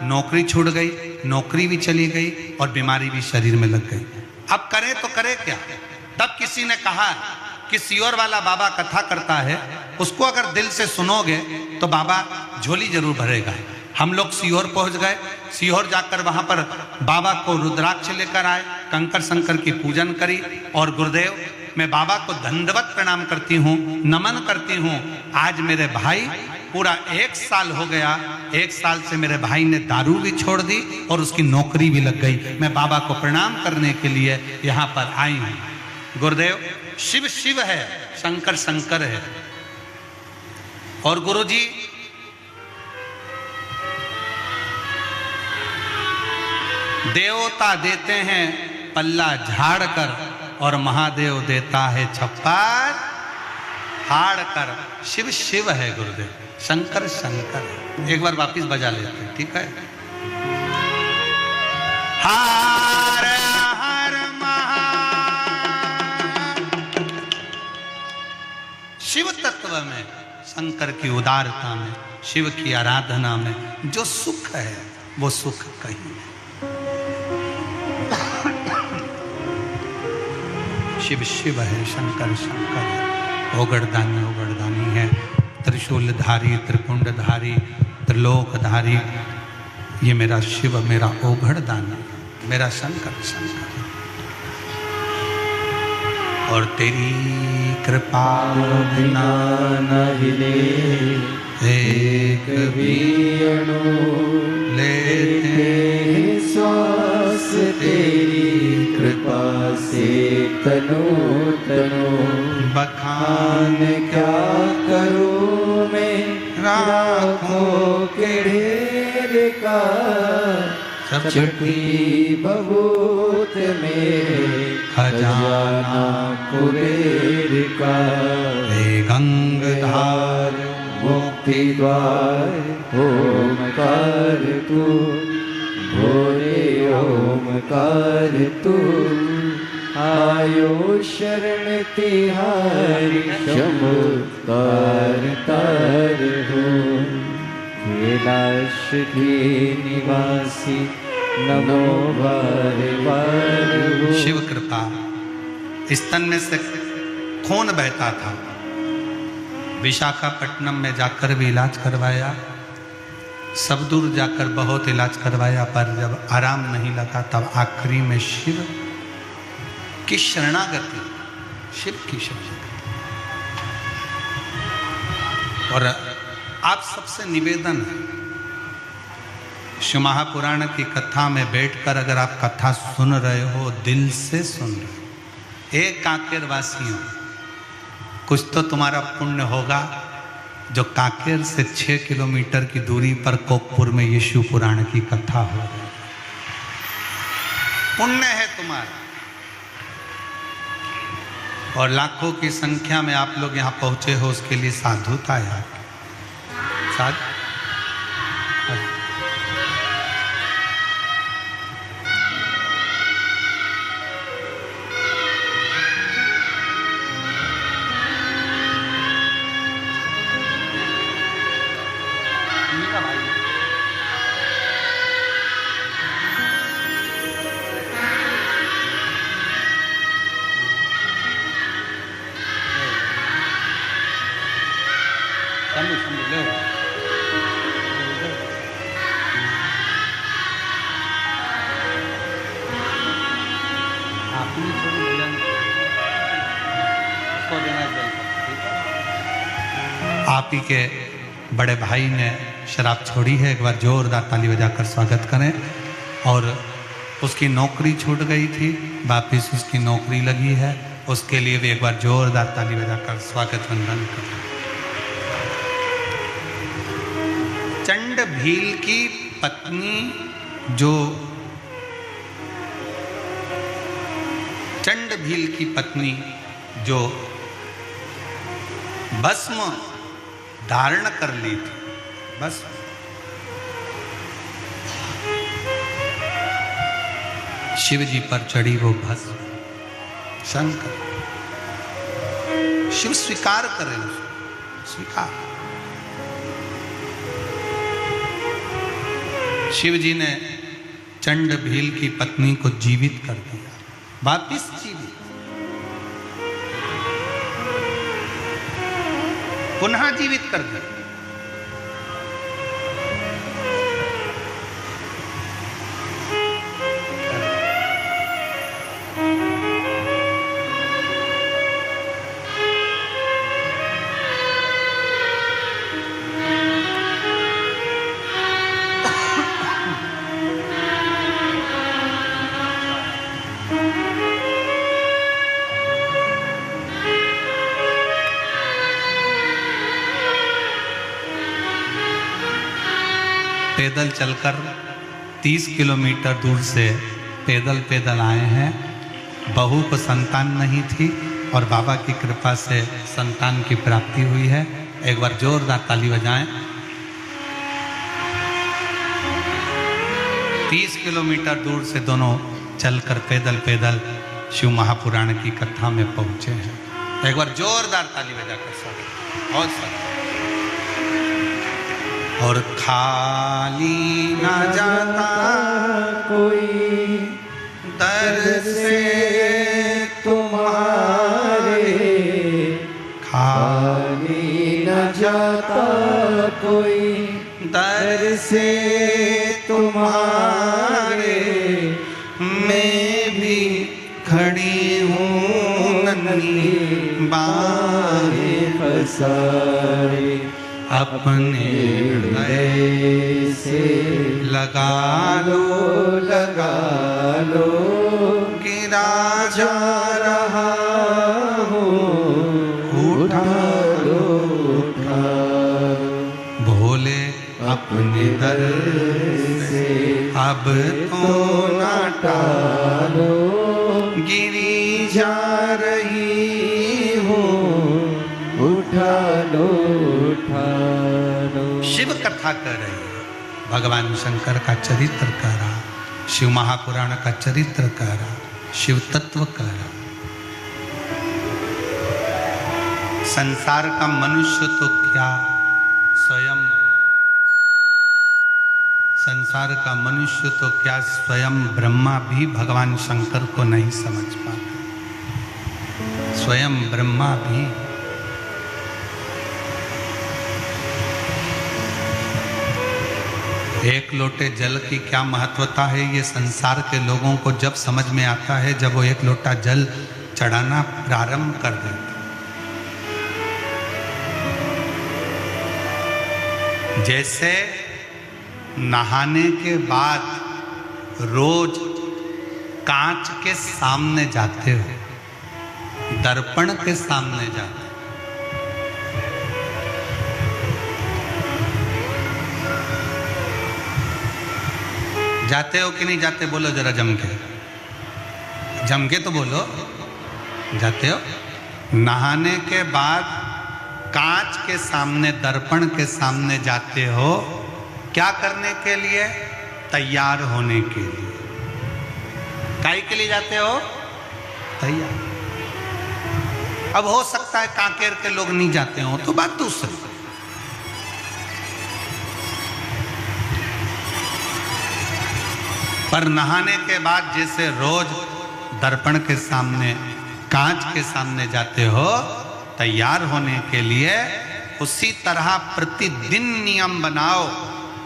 नौकरी छूट गई, नौकरी भी चली गई और बीमारी भी शरीर में लग गई। अब करे तो करे क्या? तब किसी ने कहा कि सीहोर वाला बाबा कथा करता है, उसको अगर दिल से सुनोगे तो बाबा झोली जरूर भरेगा। हम लोग सीहोर पहुंच गए। सीहोर जाकर वहां पर बाबा को रुद्राक्ष लेकर आए, कंकर शंकर की पूजन करी और गुरुदेव मैं बाबा को दंडवत प्रणाम करती हूँ, नमन करती हूँ। आज मेरे भाई पूरा 1 साल हो गया, 1 साल से मेरे भाई ने दारू भी छोड़ दी और उसकी नौकरी भी लग गई। मैं बाबा को प्रणाम करने के लिए यहाँ पर आई हूँ। गुरुदेव शिव शिव है, शंकर शंकर है। और गुरुजी देवता देते हैं पल्ला झाड़ कर और महादेव देता है छप्पर हाड़ कर। शिव शिव है गुरुदेव, शंकर शंकर है। एक बार वापिस बजा लेते हैं, ठीक है। हर हर शिव तत्व में, शंकर की उदारता में, शिव की आराधना में जो सुख है वो सुख कहीं नहीं। शिव शिव है, शंकर शंकर है, ओगड़दानी है, त्रिशूलधारी, त्रिपुंडधारी, त्रिलोकधारी। ये मेरा शिव, मेरा ओगड़दानी, मेरा शंकर शंकर। और तेरी कृपा बिना न हिले एक भी अणु लेते श्वास तेरी कृपा से तनो तनो। बखान क्या करूं मैं राखों के ढेर का, छठी बहुत मेरे खजाना कुबेर का। हे गंगाधार मुक्ति द्वार ओमकार तू, भोरे ओमकार तू। आयो शरण तिहारी चमत्कार तार हो। कैलाश के निवासी नमो बार बार हो। शिव कृपा। स्तन में से खून बहता था, विशाखापट्टनम में जाकर भी इलाज करवाया, सब दूर जाकर बहुत इलाज करवाया, पर जब आराम नहीं लगा तब आखिरी में शिव की शरणागति, शिव की शरणागति। और आप सबसे निवेदन है, शिव महापुराण की कथा में बैठकर अगर आप कथा सुन रहे हो, दिल से सुन रहे हो, एक कांकेर वासियों, कुछ तो तुम्हारा पुण्य होगा जो कांकेर से 6 किलोमीटर की दूरी पर कोकपुर में ये शिव पुराण की कथा हो रही है। पुण्य है तुम्हारा। और लाखों की संख्या में आप लोग यहाँ पहुंचे हो, उसके लिए साधुता है। साधु आप ही के बड़े भाई ने शराब छोड़ी है, एक बार जोरदार ताली बजाकर स्वागत करें। और उसकी नौकरी छूट गई थी, वापिस उसकी नौकरी लगी है, उसके लिए भी एक बार जोरदार ताली बजाकर स्वागत वंदन करें। चंड भील की पत्नी जो चंड भील की पत्नी जो भस्म धारण कर ली थी, बस शिव जी पर चढ़ी वो भस्म, शंकर शिव स्वीकार करें, स्वीकार। शिव जी ने चंड भील की पत्नी को जीवित कर दिया, वापिस जीवित, पुनः जीवित कर दिया। पैदल चलकर 30 किलोमीटर दूर से पैदल आए हैं। बहू को संतान नहीं थी और बाबा की कृपा से संतान की प्राप्ति हुई है। एक बार जोरदार ताली बजाएं। 30 किलोमीटर दूर से दोनों चलकर पैदल शिव महापुराण की कथा में पहुंचे हैं। एक बार जोरदार ताली बजाकर स्वागत। बहुत स्वागत। और खाली न जाता कोई दर से तुम्हारे, खाली न जाता कोई दर से तुम्हारे, मैं भी खड़ी हूँ नन्ही बाहें पसारे, अपने हृदय से लगा लो गिरा जा रहा हूँ, उठा लो भोले अपने दर से अब तो ना टालो, गिरी जा रही हूँ, उठा लो। शिव कथा कर रही है, भगवान शंकर का चरित्र कह रहा, शिव महापुराण का चरित्र कह रहा, शिव तत्व कह रहा। संसार का मनुष्य तो क्या, स्वयं संसार का मनुष्य तो क्या, स्वयं ब्रह्मा भी भगवान शंकर को नहीं समझ पाते। स्वयं ब्रह्मा भी। एक लोटे जल की क्या महत्वता है, ये संसार के लोगों को जब समझ में आता है जब वो एक लोटा जल चढ़ाना प्रारंभ कर देते। जैसे नहाने के बाद रोज कांच के सामने जाते हो, दर्पण के सामने जाते हो, जाते हो कि नहीं जाते? बोलो जरा जम के तो बोलो, जाते हो? नहाने के बाद कांच के सामने, दर्पण के सामने जाते हो, क्या करने के लिए? तैयार होने के लिए। काहे के लिए जाते हो? तैयार। अब हो सकता है कांकेर के लोग नहीं जाते हो, तो बात दूसरी। पर नहाने के बाद जैसे रोज दर्पण के सामने, कांच के सामने जाते हो तैयार होने के लिए, उसी तरह प्रतिदिन नियम बनाओ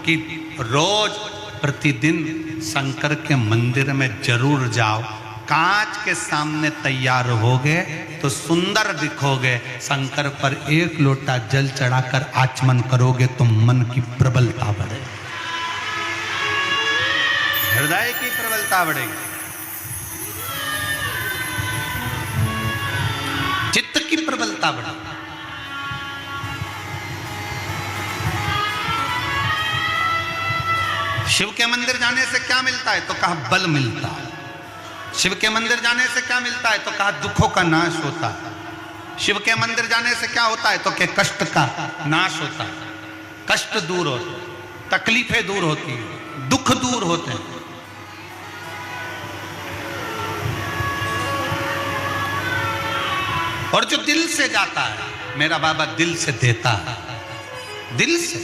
कि रोज प्रतिदिन शंकर के मंदिर में जरूर जाओ। कांच के सामने तैयार होगे तो सुंदर दिखोगे। शंकर पर एक लोटा जल चढ़ाकर आचमन करोगे तो मन की प्रबलता बढ़ेगी, हृदय की प्रबलता बढ़ेगी, चित्त की प्रबलता बढ़ेगी। शिव के मंदिर जाने से क्या मिलता है? तो कहा बल मिलता है। शिव के मंदिर जाने से क्या मिलता है? तो कहा दुखों का नाश होता है। शिव के मंदिर जाने से क्या होता है? तो क्या कष्ट का नाश होता है, कष्ट दूर होते, तकलीफें दूर होती है, दुख दूर होते हैं। और जो दिल से जाता है, मेरा बाबा दिल से देता है, दिल से।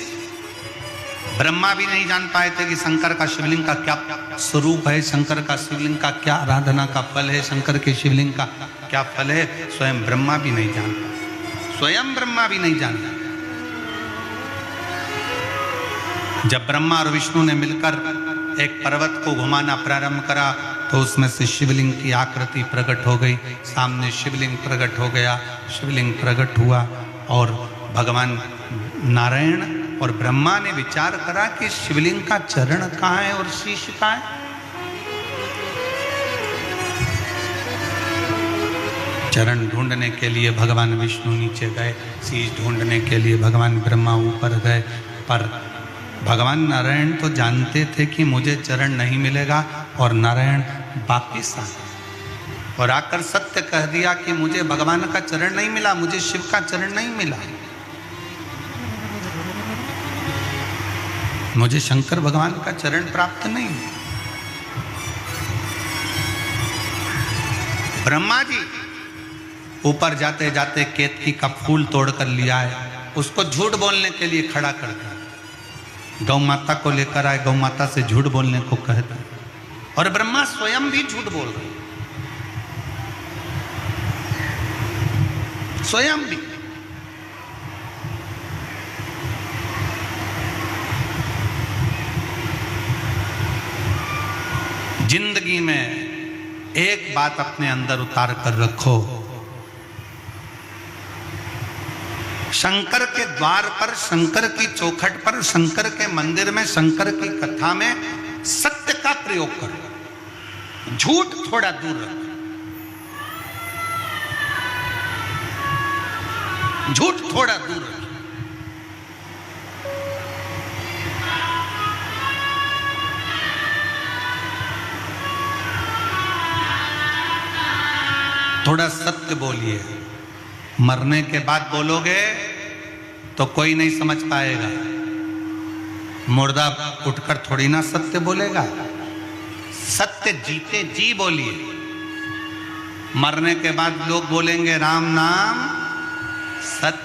ब्रह्मा भी नहीं जान पाए थे कि शंकर का शिवलिंग का क्या स्वरूप है, शंकर का शिवलिंग का क्या आराधना का फल है, शंकर के शिवलिंग का क्या फल है, स्वयं ब्रह्मा भी नहीं जानता, स्वयं ब्रह्मा भी नहीं जानता। जब ब्रह्मा और विष्णु ने मिलकर एक पर्वत को घुमाना प्रारंभ करा तो उसमें से शिवलिंग की आकृति प्रकट हो गई। सामने शिवलिंग प्रकट हो गया, शिवलिंग प्रकट हुआ और भगवान नारायण और ब्रह्मा ने विचार करा कि शिवलिंग का चरण कहाँ है और शीश कहाँ है। चरण ढूंढने के लिए भगवान विष्णु नीचे गए, शीश ढूंढने के लिए भगवान ब्रह्मा ऊपर गए। पर भगवान नारायण तो जानते थे कि मुझे चरण नहीं मिलेगा, और नारायण वापिस आ गए और आकर सत्य कह दिया कि मुझे भगवान का चरण नहीं मिला, मुझे शिव का चरण नहीं मिला, मुझे शंकर भगवान का चरण प्राप्त नहीं। ब्रह्मा जी ऊपर जाते जाते केतकी का फूल तोड़कर लिया है, उसको झूठ बोलने के लिए खड़ा कर दिया। गौ माता को लेकर आए, गौ माता से झूठ बोलने को कहते, और ब्रह्मा स्वयं भी झूठ बोल रहे, स्वयं भी। जिंदगी में एक बात अपने अंदर उतार कर रखो, शंकर के द्वार पर, शंकर की चौखट पर, शंकर के मंदिर में, शंकर की कथा में सत्य का प्रयोग करो, झूठ थोड़ा दूर रखो, झूठ थोड़ा दूर रखो। थोड़ा सत्य बोलिए। मरने के बाद बोलोगे तो कोई नहीं समझ पाएगा, मुर्दा उठकर थोड़ी ना सत्य बोलेगा। सत्य जीते जी बोलिए। मरने के बाद लोग बोलेंगे राम नाम सत्य।